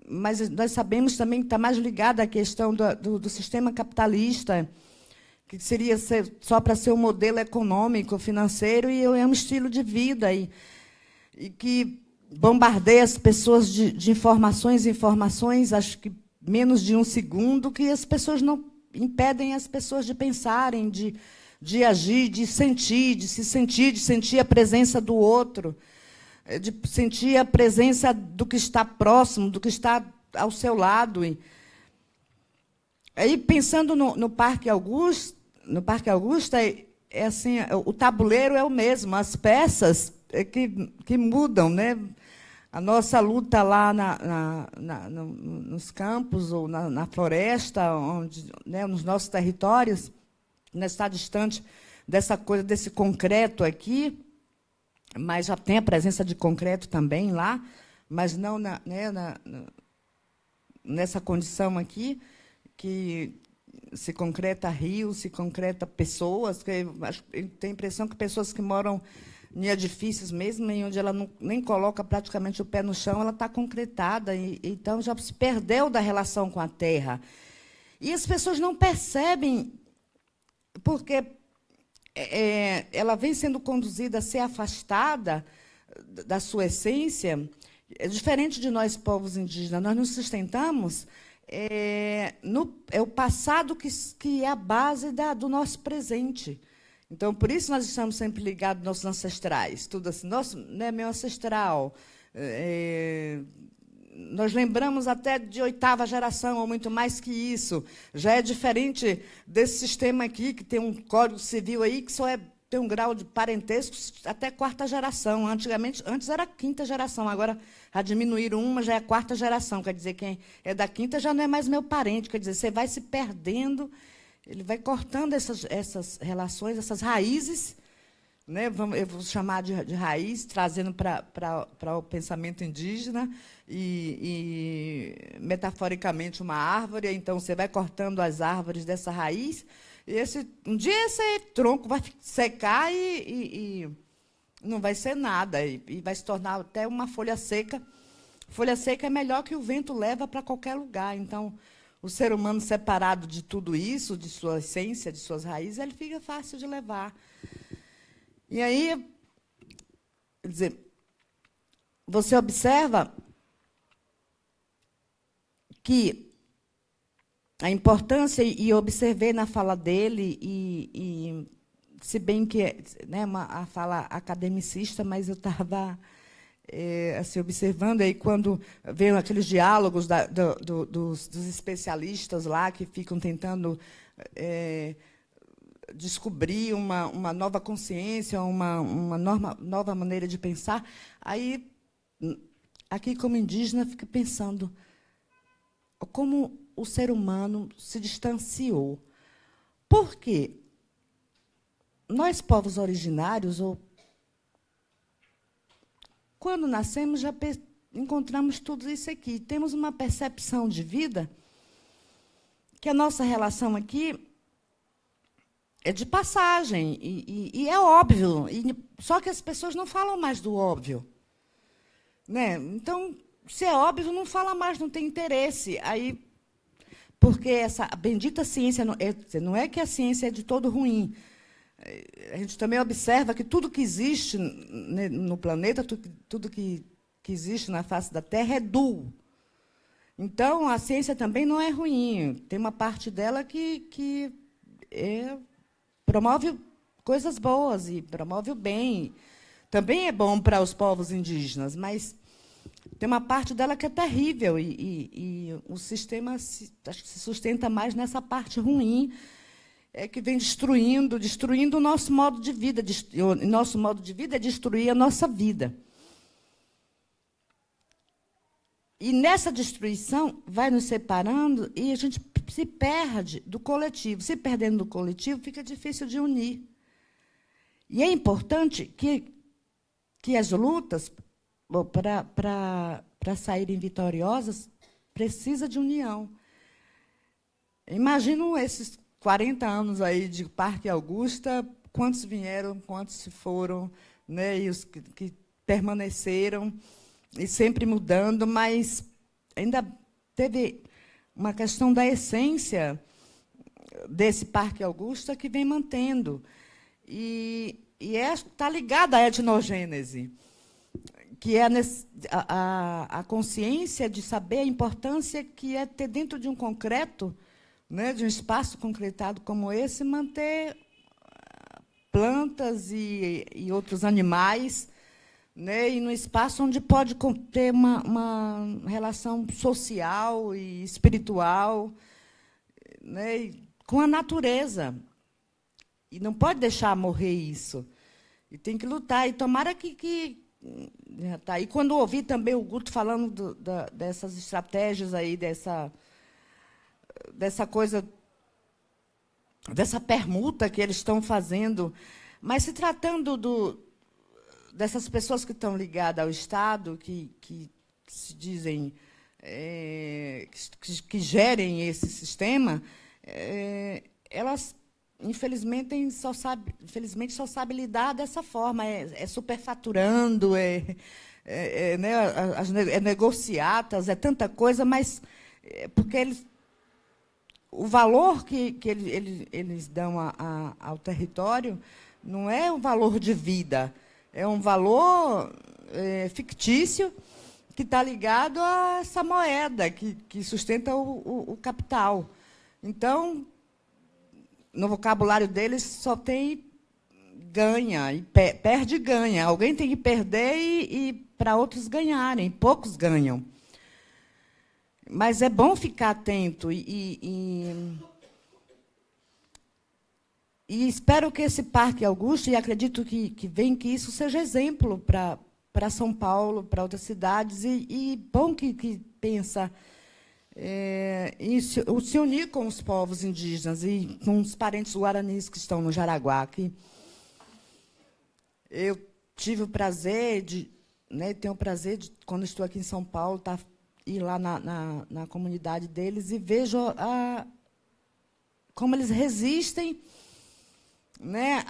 Speaker 4: Mas nós sabemos também que está mais ligada à questão do sistema capitalista, que seria só para ser um modelo econômico, financeiro, e é um estilo de vida, e que bombardeia as pessoas de informações, acho que menos de um segundo, que as pessoas não impedem as pessoas de pensarem, de agir, de se sentir a presença do outro, de sentir a presença do que está próximo, do que está ao seu lado. E aí, pensando no Parque Augusta, assim, o tabuleiro é o mesmo, as peças que mudam, né? A nossa luta lá nos campos ou na floresta, né, nos nossos territórios, não está distante dessa coisa, desse concreto aqui, mas já tem a presença de concreto também lá, mas não nessa condição aqui, que se concreta rios, se concreta pessoas, que eu tenho a impressão que pessoas que moram em edifícios mesmo, em onde ela nem coloca praticamente o pé no chão, ela está concretada, então já se perdeu da relação com a terra. E as pessoas não percebem, porque ela vem sendo conduzida a ser afastada da sua essência. É diferente de nós, povos indígenas, nós nos sustentamos, é o passado que é a base do nosso presente. Então, por isso nós estamos sempre ligados aos nossos ancestrais, tudo assim, meu ancestral. Nós lembramos até de 8ª geração, ou muito mais que isso. Já é diferente desse sistema aqui, que tem um Código Civil aí, que tem um grau de parentesco até 4ª geração. Antes era 5ª geração, agora já diminuíram uma, já é a 4ª geração. Quer dizer, quem é da 5ª já não é mais meu parente. Quer dizer, você vai se perdendo, ele vai cortando essas relações, essas raízes, né? Eu vou chamar de raiz, trazendo para o pensamento indígena, e metaforicamente uma árvore. Então, você vai cortando as árvores dessa raiz, e um dia esse tronco vai secar e não vai ser nada, e vai se tornar até uma folha seca. Folha seca é melhor que o vento leva para qualquer lugar. Então, o ser humano separado de tudo isso, de sua essência, de suas raízes, ele fica fácil de levar. E aí, quer dizer, você observa que a importância, e observei na fala dele, e se bem que a fala academicista, mas eu estava assim, observando, aí quando veio aqueles diálogos dos especialistas lá, que ficam tentando descobrir uma nova consciência, uma nova maneira de pensar. Aí, aqui, como indígena, fico pensando como o ser humano se distanciou. Por quê? Nós, povos originários, quando nascemos, já encontramos tudo isso aqui. Temos uma percepção de vida que a nossa relação aqui é de passagem, e é óbvio, só que as pessoas não falam mais do óbvio. Né? Então, se é óbvio, não fala mais, não tem interesse. Aí, porque essa bendita ciência, não é que a ciência é de todo ruim. A gente também observa que tudo que existe no planeta, tudo que existe na face da Terra é duo. Então, a ciência também não é ruim. Tem uma parte dela que promove coisas boas e promove o bem. Também é bom para os povos indígenas, mas tem uma parte dela que é terrível e o sistema acho que se sustenta mais nessa parte ruim, que vem destruindo o nosso modo de vida. O nosso modo de vida é destruir a nossa vida. E nessa destruição vai nos separando e a gente se perde do coletivo. Se perdendo do coletivo, fica difícil de unir. E é importante que as lutas, para saírem vitoriosas, precisa de união. Imagino esses 40 anos aí de Parque Augusta, quantos vieram, quantos se foram, né, e os que permaneceram, e sempre mudando, mas ainda teve uma questão da essência desse Parque Augusta que vem mantendo. E está ligada à etnogênese, que é a consciência de saber a importância que é ter dentro de um concreto, né, de um espaço concretado como esse, manter plantas e outros animais, né, e no espaço onde pode ter uma relação social e espiritual, né, com a natureza. E não pode deixar morrer isso. E tem que lutar. E tomara que tá. E quando ouvi também o Guto falando dessas estratégias aí, dessa coisa, dessa permuta que eles estão fazendo, mas se tratando dessas pessoas que estão ligadas ao Estado, que se dizem que gerem esse sistema, elas infelizmente só sabe lidar dessa forma, superfaturando, né, negociatas, tanta coisa, mas porque o valor que eles dão ao território não é um valor de vida, é um valor fictício que está ligado a essa moeda que sustenta o capital. Então, no vocabulário deles só tem ganha, e perde e ganha. Alguém tem que perder e para outros ganharem. Poucos ganham. Mas é bom ficar atento e espero que esse Parque Augusta, e acredito que isso seja exemplo para São Paulo, para outras cidades, e bom que pensa e se unir com os povos indígenas e com os parentes guaranis que estão no Jaraguá. Eu tive o prazer tenho o prazer de, quando estou aqui em São Paulo, ir lá na comunidade deles e vejo como eles resistem, né,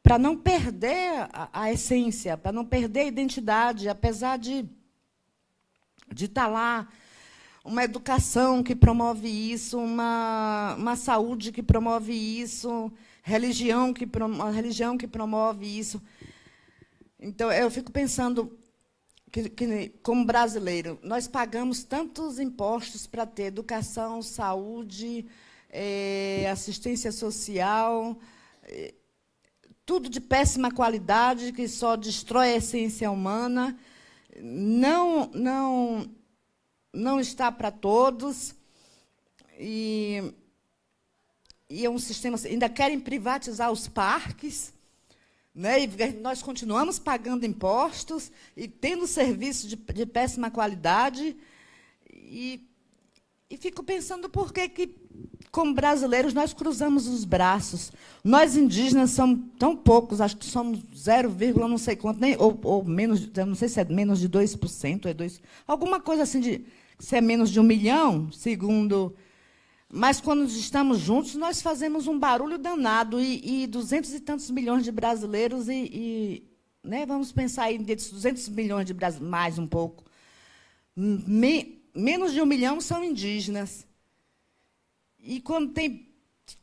Speaker 4: para não perder a essência, para não perder a identidade, apesar de estar lá uma educação que promove isso, uma saúde que promove isso, religião que promove isso. Então, eu fico pensando que, como brasileiro, nós pagamos tantos impostos para ter educação, saúde, assistência social, tudo de péssima qualidade, que só destrói a essência humana, não está para todos, e é um sistema. Ainda querem privatizar os parques, né? E nós continuamos pagando impostos e tendo serviço de péssima qualidade, e fico pensando por que, como brasileiros, nós cruzamos os braços. Nós, indígenas, somos tão poucos, acho que somos 0, não sei quanto, ou menos, não sei se é menos de 2%, alguma coisa assim se é menos de 1 milhão, segundo... Mas, quando estamos juntos, nós fazemos um barulho danado, e 200 e tantos milhões de brasileiros, né, vamos pensar aí, desses 200 milhões de brasileiros, mais um pouco, menos de 1 milhão são indígenas. E, quando tem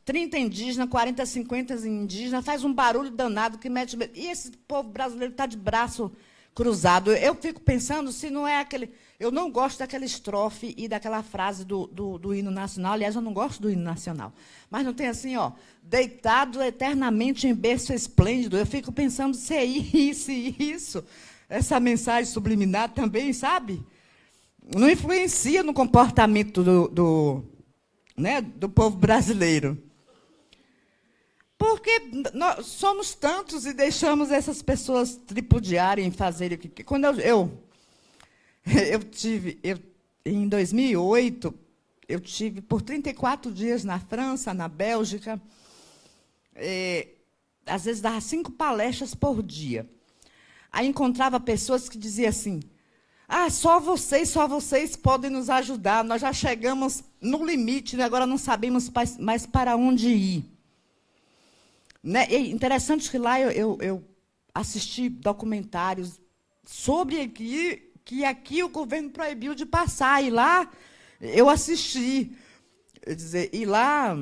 Speaker 4: 30 indígenas, 40, 50 indígenas, faz um barulho danado que mete... E esse povo brasileiro está de braço cruzado. Eu fico pensando se não é aquele... Eu não gosto daquela estrofe e daquela frase do hino nacional. Aliás, eu não gosto do hino nacional. Mas não tem assim, ó, deitado eternamente em berço esplêndido. Eu fico pensando se é isso e isso. Essa mensagem subliminar também, sabe? Não influencia no comportamento né, do povo brasileiro. Porque nós somos tantos e deixamos essas pessoas tripudiarem, fazerem o que... Quando em 2008, eu tive por 34 dias na França, na Bélgica, às vezes dava 5 palestras por dia. Aí encontrava pessoas que diziam assim, só vocês podem nos ajudar, nós já chegamos no limite, né? Agora não sabemos mais para onde ir. Né? É interessante que lá eu assisti documentários sobre que aqui o governo proibiu de passar, e lá eu assisti. Quer dizer, e lá,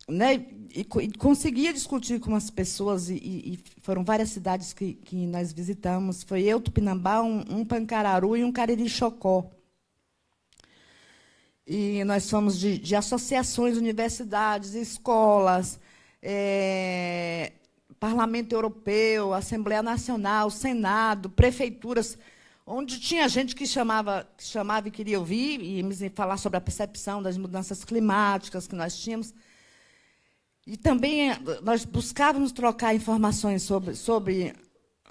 Speaker 4: né, e conseguia discutir com as pessoas, e foram várias cidades que nós visitamos. Foi eu, Tupinambá, um Pancararu e um Cariri-Chocó. E nós fomos de associações, universidades, escolas, Parlamento Europeu, Assembleia Nacional, Senado, prefeituras, onde tinha gente que chamava e queria ouvir e me falar sobre a percepção das mudanças climáticas que nós tínhamos. E também nós buscávamos trocar informações sobre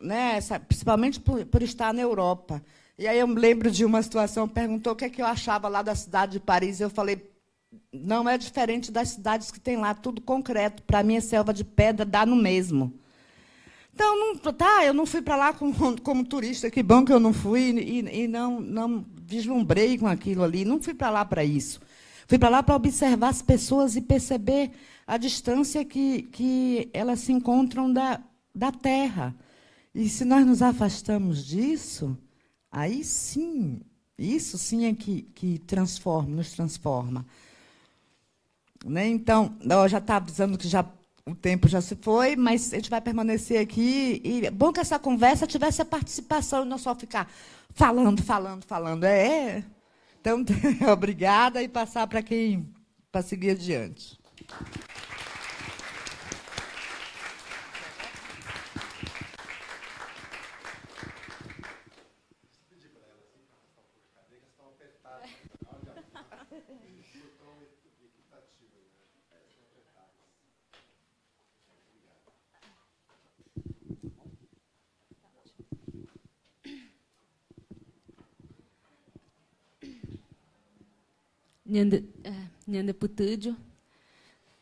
Speaker 4: né, principalmente por estar na Europa. E aí eu me lembro de uma situação, perguntou o que é que eu achava lá da cidade de Paris. Eu falei, não é diferente das cidades que tem lá, tudo concreto. Para mim, é selva de pedra, dá no mesmo. Então, eu não fui para lá como turista, que bom que eu não fui, e não vislumbrei com aquilo ali. Não fui para lá para isso. Fui para lá para observar as pessoas e perceber a distância que elas se encontram da terra. E, se nós nos afastamos disso, aí sim, isso sim é que nos transforma. Né? Então, eu já estava dizendo que o tempo já se foi, mas a gente vai permanecer aqui. E é bom que essa conversa tivesse a participação e não só ficar falando. Então, obrigada, e passar para seguir adiante.
Speaker 5: Nyande putujo,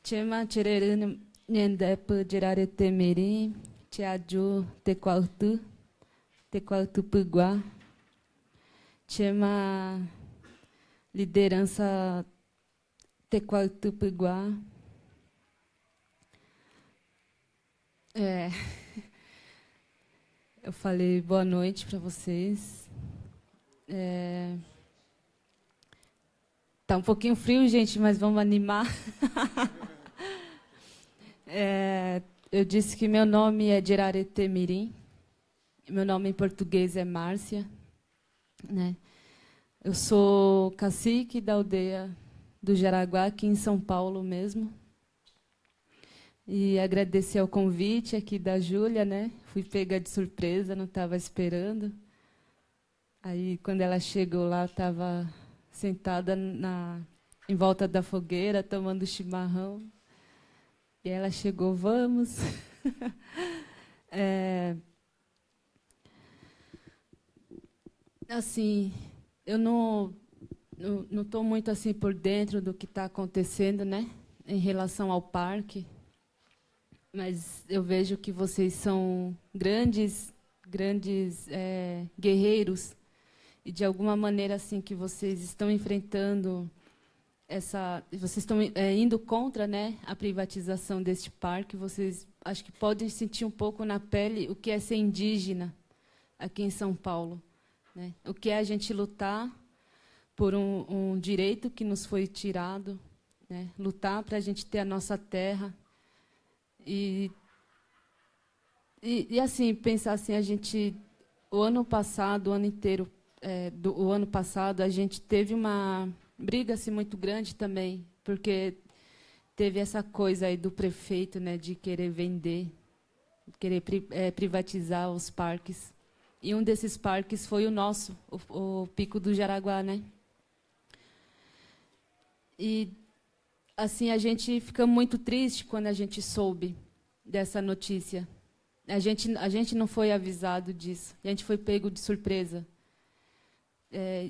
Speaker 5: chema chererune nyande pujerare temeri, chiaju tequaltu pugua, chema liderança tequaltu pugua. Eu falei boa noite para vocês. Tá um pouquinho frio, gente, mas vamos animar. Eu disse que meu nome é Jerarete Mirim. Meu nome em português é Márcia. Né? Eu sou cacique da aldeia do Jaraguá, aqui em São Paulo mesmo. E agradecer ao convite aqui da Júlia, né? Fui pega de surpresa, não estava esperando. Aí, quando ela chegou lá, estava sentada em volta da fogueira, tomando chimarrão. E ela chegou, vamos. Assim, eu não estou muito assim por dentro do que está acontecendo, né, em relação ao parque, mas eu vejo que vocês são grandes guerreiros e de alguma maneira assim que vocês estão enfrentando vocês estão indo contra, né, a privatização deste parque, vocês acho que podem sentir um pouco na pele o que é ser indígena aqui em São Paulo, né? O que é a gente lutar por um direito que nos foi tirado, né? Lutar para a gente ter a nossa terra e assim pensar assim, a gente o ano passado, o ano inteiro, o ano passado a gente teve uma briga assim muito grande também, porque teve essa coisa aí do prefeito, né, de querer vender, querer privatizar os parques. E um desses parques foi o nosso, o Pico do Jaraguá, né? E assim a gente fica muito triste quando a gente soube dessa notícia. A gente não foi avisado disso. A gente foi pego de surpresa.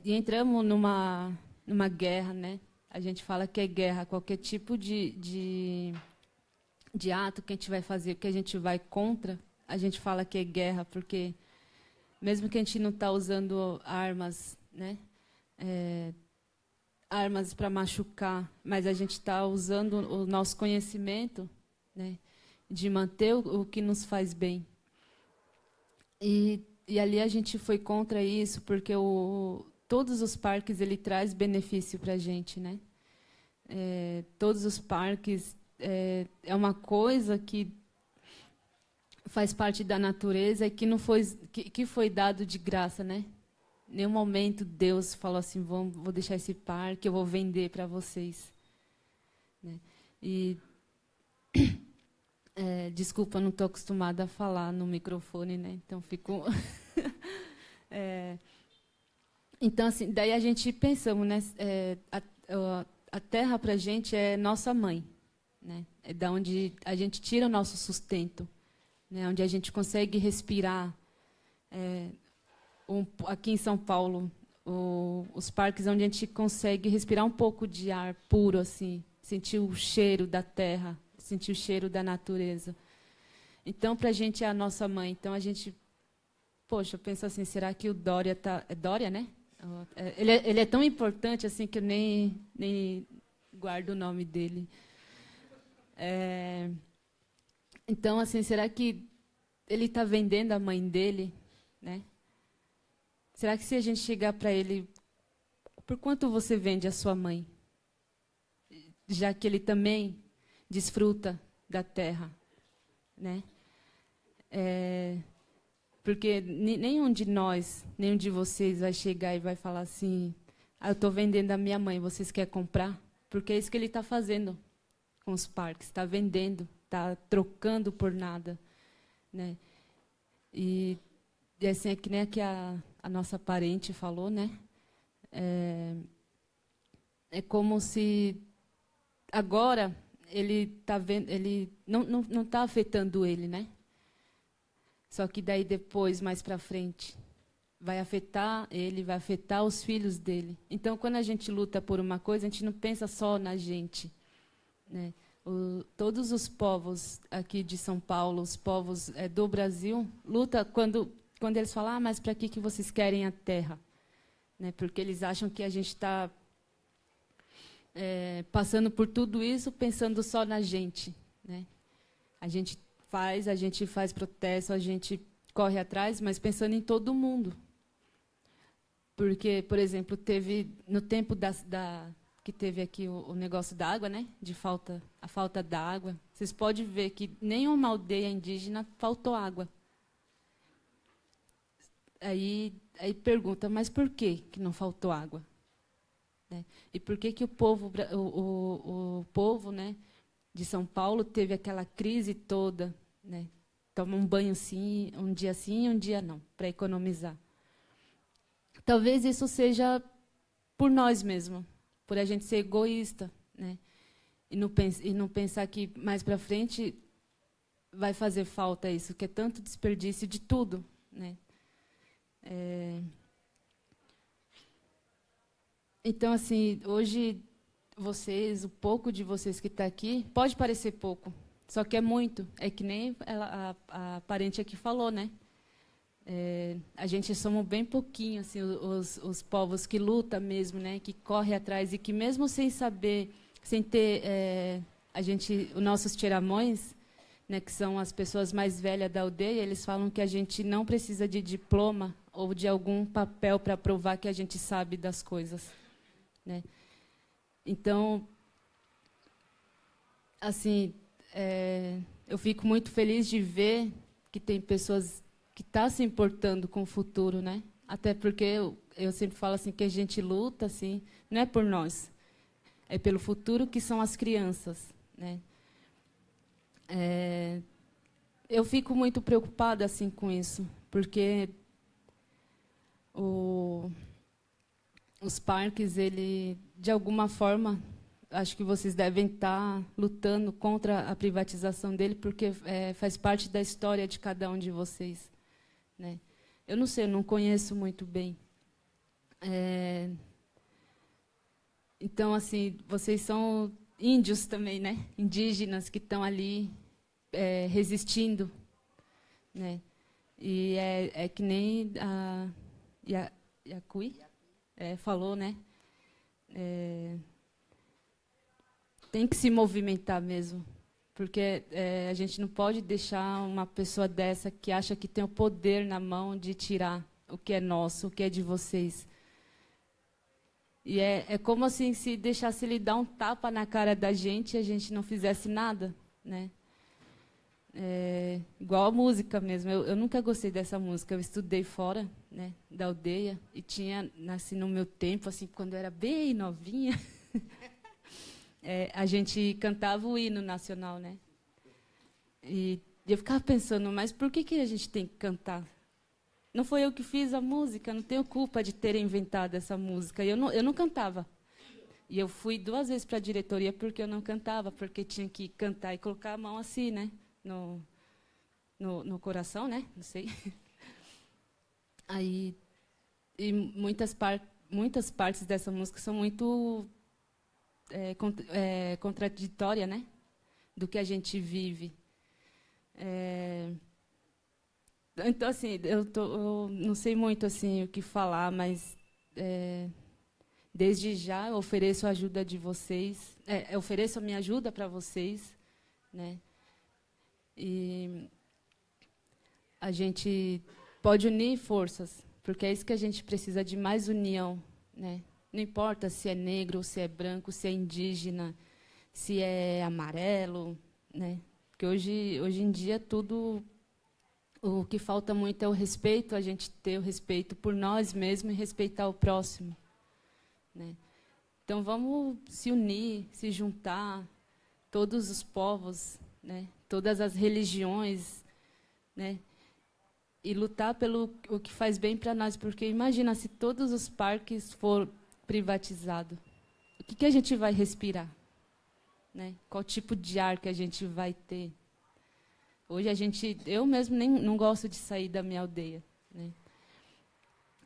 Speaker 5: E entramos numa guerra, né? A gente fala que é guerra, qualquer tipo de ato que a gente vai fazer, que a gente vai contra, a gente fala que é guerra, porque mesmo que a gente não está usando armas, né? Armas para machucar, mas a gente está usando o nosso conhecimento, né? De manter o que nos faz bem. E ali a gente foi contra isso, porque todos os parques ele traz benefício para a gente, né? Todos os parques é uma coisa que faz parte da natureza e que não foi que foi dado de graça, né? Em nenhum momento Deus falou assim, vou deixar esse parque, eu vou vender para vocês, né? E desculpa, não estou acostumada a falar no microfone, né? Então fico então assim, daí a gente pensamos, né? A terra para a gente é nossa mãe, né? É da onde a gente tira o nosso sustento, né? Onde a gente consegue respirar. Aqui em São Paulo, os parques onde a gente consegue respirar um pouco de ar puro, assim, sentir o cheiro da terra, sentir o cheiro da natureza. Então, para a gente é a nossa mãe. Então a gente, poxa, pensa assim, será que o Dória é Dória, né? Ele é tão importante assim que eu nem guardo o nome dele. Então, assim, será que ele está vendendo a mãe dele, né? Será que se a gente chegar para ele, por quanto você vende a sua mãe? Já que ele também desfruta da terra, né? Porque nenhum de nós, nenhum de vocês vai chegar e vai falar assim, eu estou vendendo a minha mãe, vocês querem comprar? Porque é isso que ele está fazendo com os parques, está vendendo, está trocando por nada, né? E assim, é que nem aqui a nossa parente falou, né? É como se agora ele tá vendo, ele não está afetando ele, né? Só que daí depois, mais para frente, vai afetar ele, vai afetar os filhos dele. Então, quando a gente luta por uma coisa, a gente não pensa só na gente, né? Todos os povos aqui de São Paulo, os povos do Brasil, luta quando eles falam, mas para que vocês querem a terra? Né? Porque eles acham que a gente está passando por tudo isso pensando só na gente, né? A gente faz protesto, a gente corre atrás, mas pensando em todo mundo. Porque, por exemplo, teve no tempo que teve aqui o negócio da água, né? A falta da água. Vocês podem ver que nenhuma aldeia indígena faltou água. Aí pergunta, mas por que não faltou água? Né? E por que o povo, né, de São Paulo teve aquela crise toda, né? Toma um banho sim, um dia não, para economizar. Talvez isso seja por nós mesmos, por a gente ser egoísta, né? E não pensar que mais para frente vai fazer falta isso, que é tanto desperdício de tudo, né? Então, assim, hoje o pouco de vocês que está aqui, pode parecer pouco, só que é muito. É que nem a parente aqui falou, né? A gente somos bem pouquinho, assim, os povos que lutam mesmo, né, que correm atrás e que mesmo sem saber, sem ter os nossos tiramões, né, que são as pessoas mais velhas da aldeia, eles falam que a gente não precisa de diploma ou de algum papel para provar que a gente sabe das coisas, né? Então, assim, eu fico muito feliz de ver que tem pessoas que estão se importando com o futuro, né? Até porque eu sempre falo assim que a gente luta, assim, não é por nós, é pelo futuro, que são as crianças, né? Eu fico muito preocupada assim com isso, porque os parques, ele, de alguma forma, acho que vocês devem estar lutando contra a privatização dele, porque faz parte da história de cada um de vocês, né? Eu não sei, eu não conheço muito bem. Então, assim, vocês são índios também, né? Indígenas que estão ali resistindo, né? E é que nem a Yacuí falou, né? Tem que se movimentar mesmo, porque a gente não pode deixar uma pessoa dessa que acha que tem o poder na mão de tirar o que é nosso, o que é de vocês. E é como assim, se deixasse ele dar um tapa na cara da gente e a gente não fizesse nada, né? Igual a música mesmo. Eu nunca gostei dessa música. Eu estudei fora, né, da aldeia e tinha, assim, no meu tempo, assim, quando eu era bem novinha, a gente cantava o hino nacional, né? E eu ficava pensando, mas por que a gente tem que cantar? Não foi eu que fiz a música, não tenho culpa de ter inventado essa música. Eu não cantava. E eu fui 2 vezes para a diretoria porque eu não cantava, porque tinha que cantar e colocar a mão assim, né, no coração, né? Não sei. Aí, e muitas partes dessa música são muito contraditórias, né, do que a gente vive. Então, assim, eu não sei muito assim o que falar, mas desde já eu ofereço a ajuda de vocês, eu ofereço a minha ajuda para vocês, né? E a gente pode unir forças, porque é isso que a gente precisa, de mais união, né? Não importa se é negro, se é branco, se é indígena, se é amarelo, né? Porque hoje em dia tudo, o que falta muito é o respeito, a gente ter o respeito por nós mesmos e respeitar o próximo, né? Então vamos se unir, se juntar, todos os povos, né? Todas as religiões, né? E lutar pelo o que faz bem para nós, porque imagina se todos os parques for privatizados, o que a gente vai respirar, né? Qual tipo de ar que a gente vai ter? Hoje eu mesmo não gosto de sair da minha aldeia, né?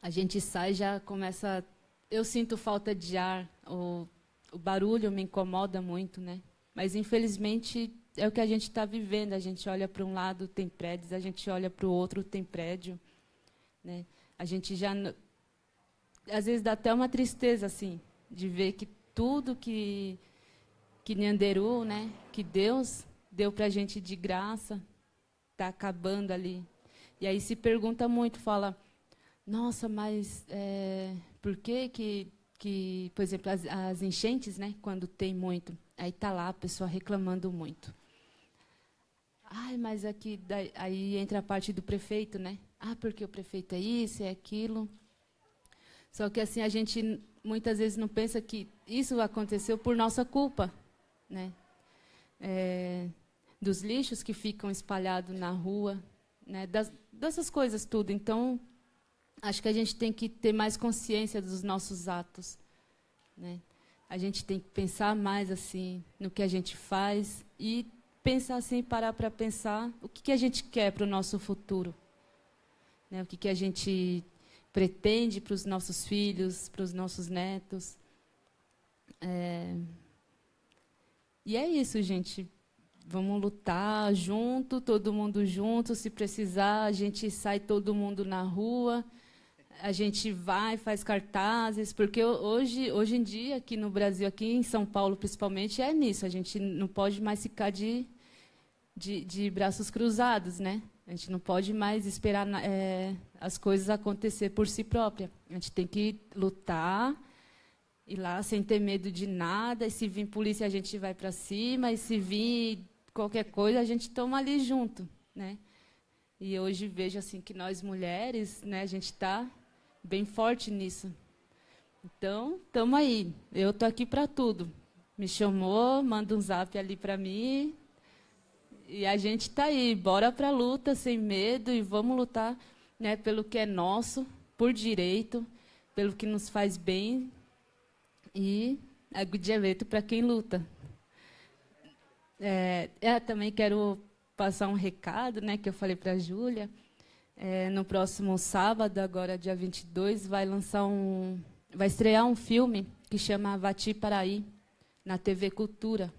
Speaker 5: A gente sai, já começa, eu sinto falta de ar, o barulho me incomoda muito, né? Mas infelizmente é o que a gente está vivendo. A gente olha para um lado, tem prédios, a gente olha para o outro, tem prédio, né? A gente já, às vezes dá até uma tristeza assim de ver que tudo que Nhanderu, né, que Deus deu para a gente de graça, está acabando ali. E aí se pergunta muito, fala, nossa, mas por que, por exemplo, as enchentes, né, quando tem muito, aí está lá a pessoa reclamando muito. Ai, mas aqui, aí entra a parte do prefeito, né? Ah, porque o prefeito é isso, é aquilo. Só que assim a gente muitas vezes não pensa que isso aconteceu por nossa culpa, né? Dos lixos que ficam espalhados na rua, né? Dessas coisas tudo. Então, acho que a gente tem que ter mais consciência dos nossos atos, né? A gente tem que pensar mais assim no que a gente faz e pensar assim, parar para pensar o que a gente quer para o nosso futuro, né? O que a gente pretende para os nossos filhos, para os nossos netos. E é isso, gente. vamos lutar junto, todo mundo junto. Se precisar, a gente sai todo mundo na rua. A gente vai, faz cartazes, porque hoje em dia, aqui no Brasil, aqui em São Paulo, principalmente, é nisso. A gente não pode mais ficar de braços cruzados, né? A gente não pode mais esperar as coisas acontecer por si própria. A gente tem que lutar, ir lá sem ter medo de nada. E se vir polícia, a gente vai para cima. E se vir qualquer coisa, a gente toma ali junto, né? E hoje vejo assim que nós mulheres, né, a gente está bem forte nisso. Então, estamos aí. Eu estou aqui para tudo. Me chamou, manda um zap ali para mim. E a gente está aí. Bora para a luta, sem medo. E vamos lutar, né, pelo que é nosso, por direito, pelo que nos faz bem. E a Gudialeto para quem luta. Também quero passar um recado, né, que eu falei para a Júlia. No próximo sábado, agora dia 22, vai estrear um filme que chama Vati Paraí, na TV Cultura.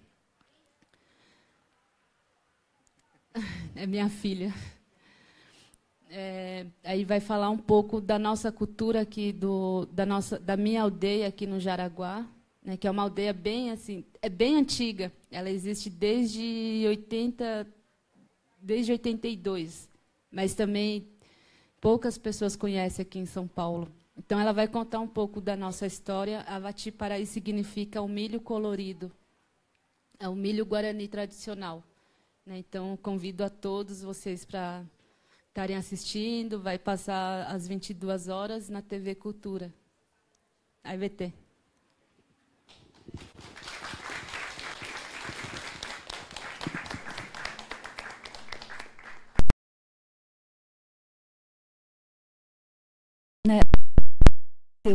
Speaker 5: É minha filha. Aí vai falar um pouco da nossa cultura aqui, da minha aldeia aqui no Jaraguá, né, que é uma aldeia bem assim, bem antiga. Ela existe desde 82, mas também poucas pessoas conhecem aqui em São Paulo. Então, ela vai contar um pouco da nossa história. A Vati Paraí significa o milho colorido. É o milho guarani tradicional, né? Então, convido a todos vocês para estarem assistindo. Vai passar às 22 horas na TV Cultura. Aí vai ter.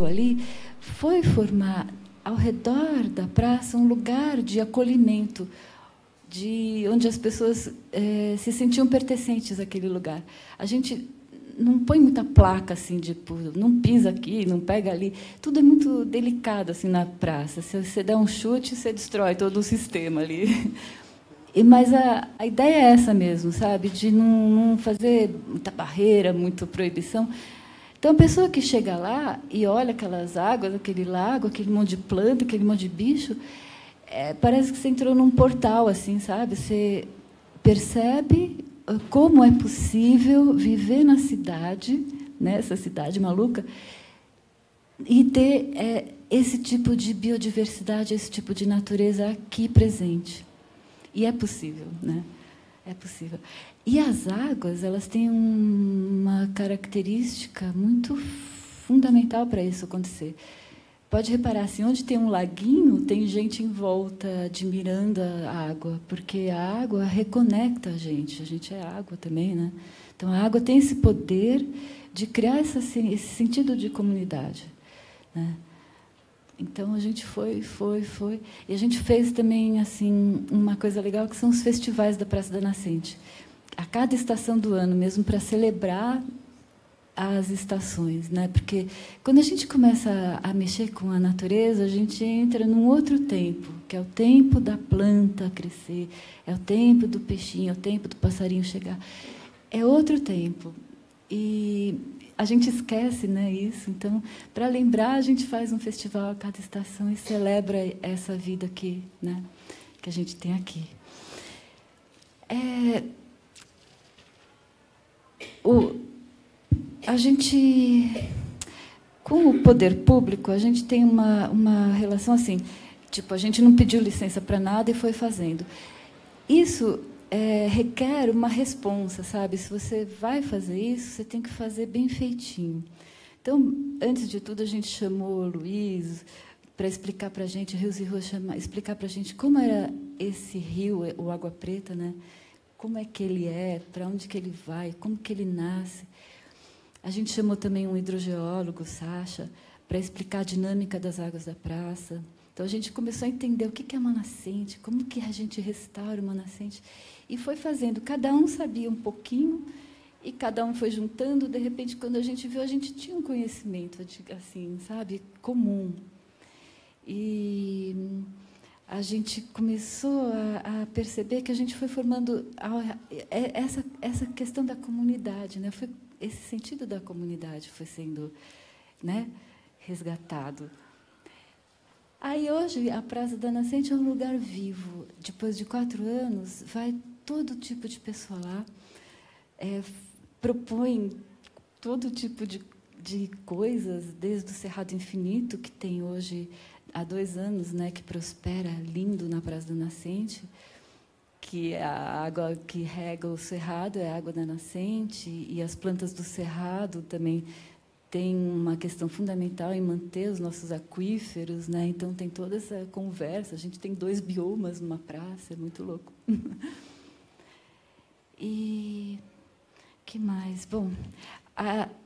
Speaker 6: Ali foi formar ao redor da praça um lugar de acolhimento, onde as pessoas se sentiam pertencentes àquele lugar. A gente não põe muita placa assim, tipo, não pisa aqui, não pega ali. Tudo é muito delicado assim na praça. Se você der um chute, você destrói todo o sistema ali. Mas a ideia é essa mesmo, sabe? De não fazer muita barreira, muita proibição. Então, a pessoa que chega lá e olha aquelas águas, aquele lago, aquele monte de planta, aquele monte de bicho, parece que você entrou num portal, assim, sabe? Você percebe como é possível viver na cidade, nessa cidade maluca, e ter esse tipo de biodiversidade, esse tipo de natureza aqui presente. E é possível, né? É possível. E as águas, elas têm uma característica muito fundamental para isso acontecer. Pode reparar, assim, onde tem um laguinho, tem gente em volta admirando a água, porque a água reconecta a gente é água também, né? Então, a água tem esse poder de criar esse sentido de comunidade, né? Então, a gente foi. E a gente fez também assim uma coisa legal, que são os festivais da Praça da Nascente. A cada estação do ano, mesmo para celebrar as estações, né? Porque quando a gente começa a mexer com a natureza, a gente entra num outro tempo, que é o tempo da planta crescer, é o tempo do peixinho, é o tempo do passarinho chegar. É outro tempo. E a gente esquece, né, isso. Então, para lembrar, a gente faz um festival a cada estação e celebra essa vida aqui, né, que a gente tem aqui. A gente, com o poder público, a gente tem uma relação assim, tipo, a gente não pediu licença para nada e foi fazendo. Isso requer uma responsa, sabe? Se você vai fazer isso, você tem que fazer bem feitinho. Então, antes de tudo, a gente chamou o Luiz para explicar para a gente, Rios e Ruas, explicar para a gente como era esse rio, o Água Preta, né? Como é que ele para onde que ele vai, como que ele nasce. A gente chamou também um hidrogeólogo, Sacha, para explicar a dinâmica das águas da praça. Então, a gente começou a entender o que é uma nascente, como que a gente restaura uma nascente. E foi fazendo. Cada um sabia um pouquinho, e cada um foi juntando. De repente, quando a gente viu, a gente tinha um conhecimento, assim, sabe, comum. E a gente começou a perceber que a gente foi formando essa questão da comunidade, né? Foi esse sentido da comunidade foi sendo, né, resgatado. Aí hoje a Praça da Nascente é um lugar vivo. Depois de 4 anos, vai todo tipo de pessoa lá, propõe todo tipo de coisas, desde o Cerrado Infinito, que tem hoje há 2 anos, né, que prospera lindo na Praça da Nascente, que a água que rega o cerrado é a água da nascente, e as plantas do cerrado também têm uma questão fundamental em manter os nossos aquíferos, né? Então tem toda essa conversa. A gente tem 2 biomas numa praça, é muito louco. E que mais? Bom,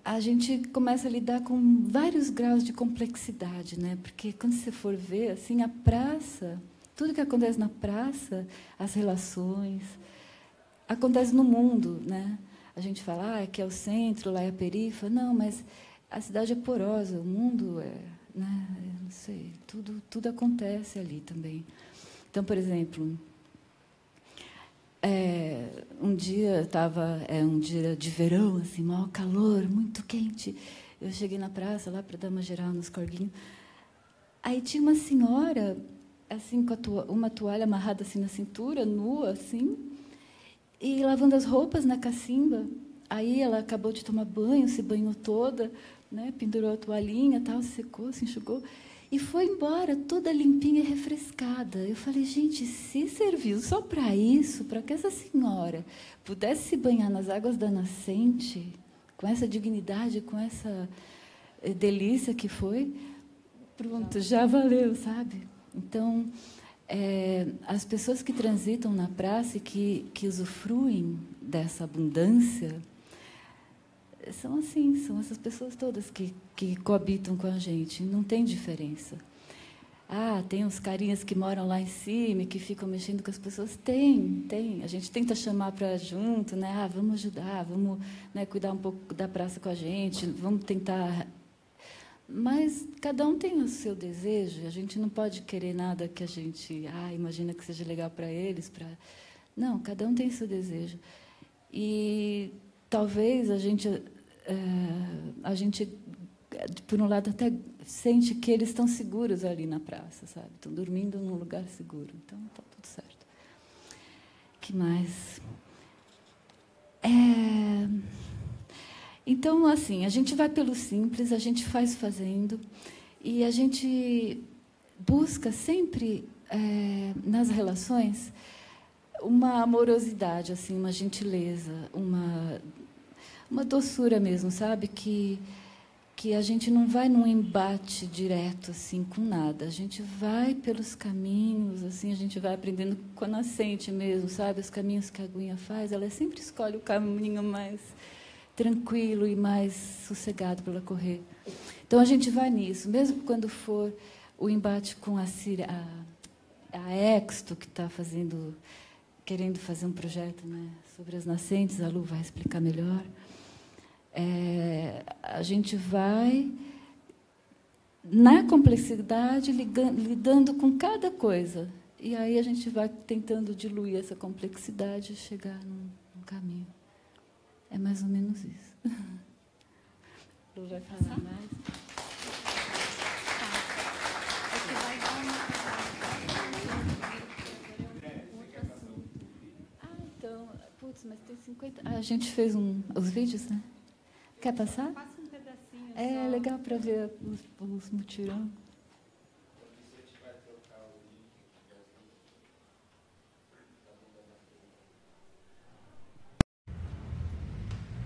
Speaker 6: a gente começa a lidar com vários graus de complexidade, né? Porque quando você for ver, assim, a praça, tudo que acontece na praça, as relações, acontece no mundo, né? A gente fala, aqui é o centro, lá é a periferia. Não, mas a cidade é porosa, o mundo é, né? Eu não sei, tudo acontece ali também. Então, por exemplo, um dia estava um dia de verão, assim, maior calor, muito quente. Eu cheguei na praça lá para dar uma geral nos corguinhos. Aí tinha uma senhora, assim, com uma toalha amarrada assim na cintura, nua, assim, e lavando as roupas na cacimba. Aí ela acabou de tomar banho, se banhou toda, né, pendurou a toalhinha, tal, secou, se enxugou e foi embora, toda limpinha e refrescada. Eu falei, gente, se serviu só para isso, para que essa senhora pudesse se banhar nas águas da nascente, com essa dignidade, com essa delícia que foi, pronto, já valeu, sabe? Então, as pessoas que transitam na praça e que usufruem dessa abundância são assim, são essas pessoas todas que coabitam com a gente, não tem diferença. Tem uns carinhas que moram lá em cima e que ficam mexendo com as pessoas. Tem. A gente tenta chamar para junto, né? Vamos ajudar, vamos, né, cuidar um pouco da praça com a gente, vamos tentar. Mas cada um tem o seu desejo, a gente não pode querer nada que a gente imagina que seja legal para eles. Não, cada um tem o seu desejo. E talvez a gente, por um lado, até sente que eles estão seguros ali na praça, sabe? Estão dormindo num lugar seguro. Então, está tudo certo. O que mais? Então, assim, a gente vai pelo simples, a gente faz fazendo, e a gente busca sempre, nas relações, uma amorosidade, assim, uma gentileza, uma doçura mesmo, sabe? Que a gente não vai num embate direto assim com nada. A gente vai pelos caminhos, assim, a gente vai aprendendo com a nascente mesmo, sabe? Os caminhos que a aguinha faz, ela sempre escolhe o caminho mais tranquilo e mais sossegado para ela correr. Então a gente vai nisso, mesmo quando for o embate com a Exto, que está querendo fazer um projeto, né, sobre as nascentes, a Lu vai explicar melhor. A gente vai na complexidade, lidando com cada coisa. E aí a gente vai tentando diluir essa complexidade e chegar num caminho. É mais ou menos isso. Lu vai falar mais. Então, mas tem 50... a gente fez os vídeos, né? Quer passar?
Speaker 5: Passa um pedacinho.
Speaker 6: É legal para ver os mutirão.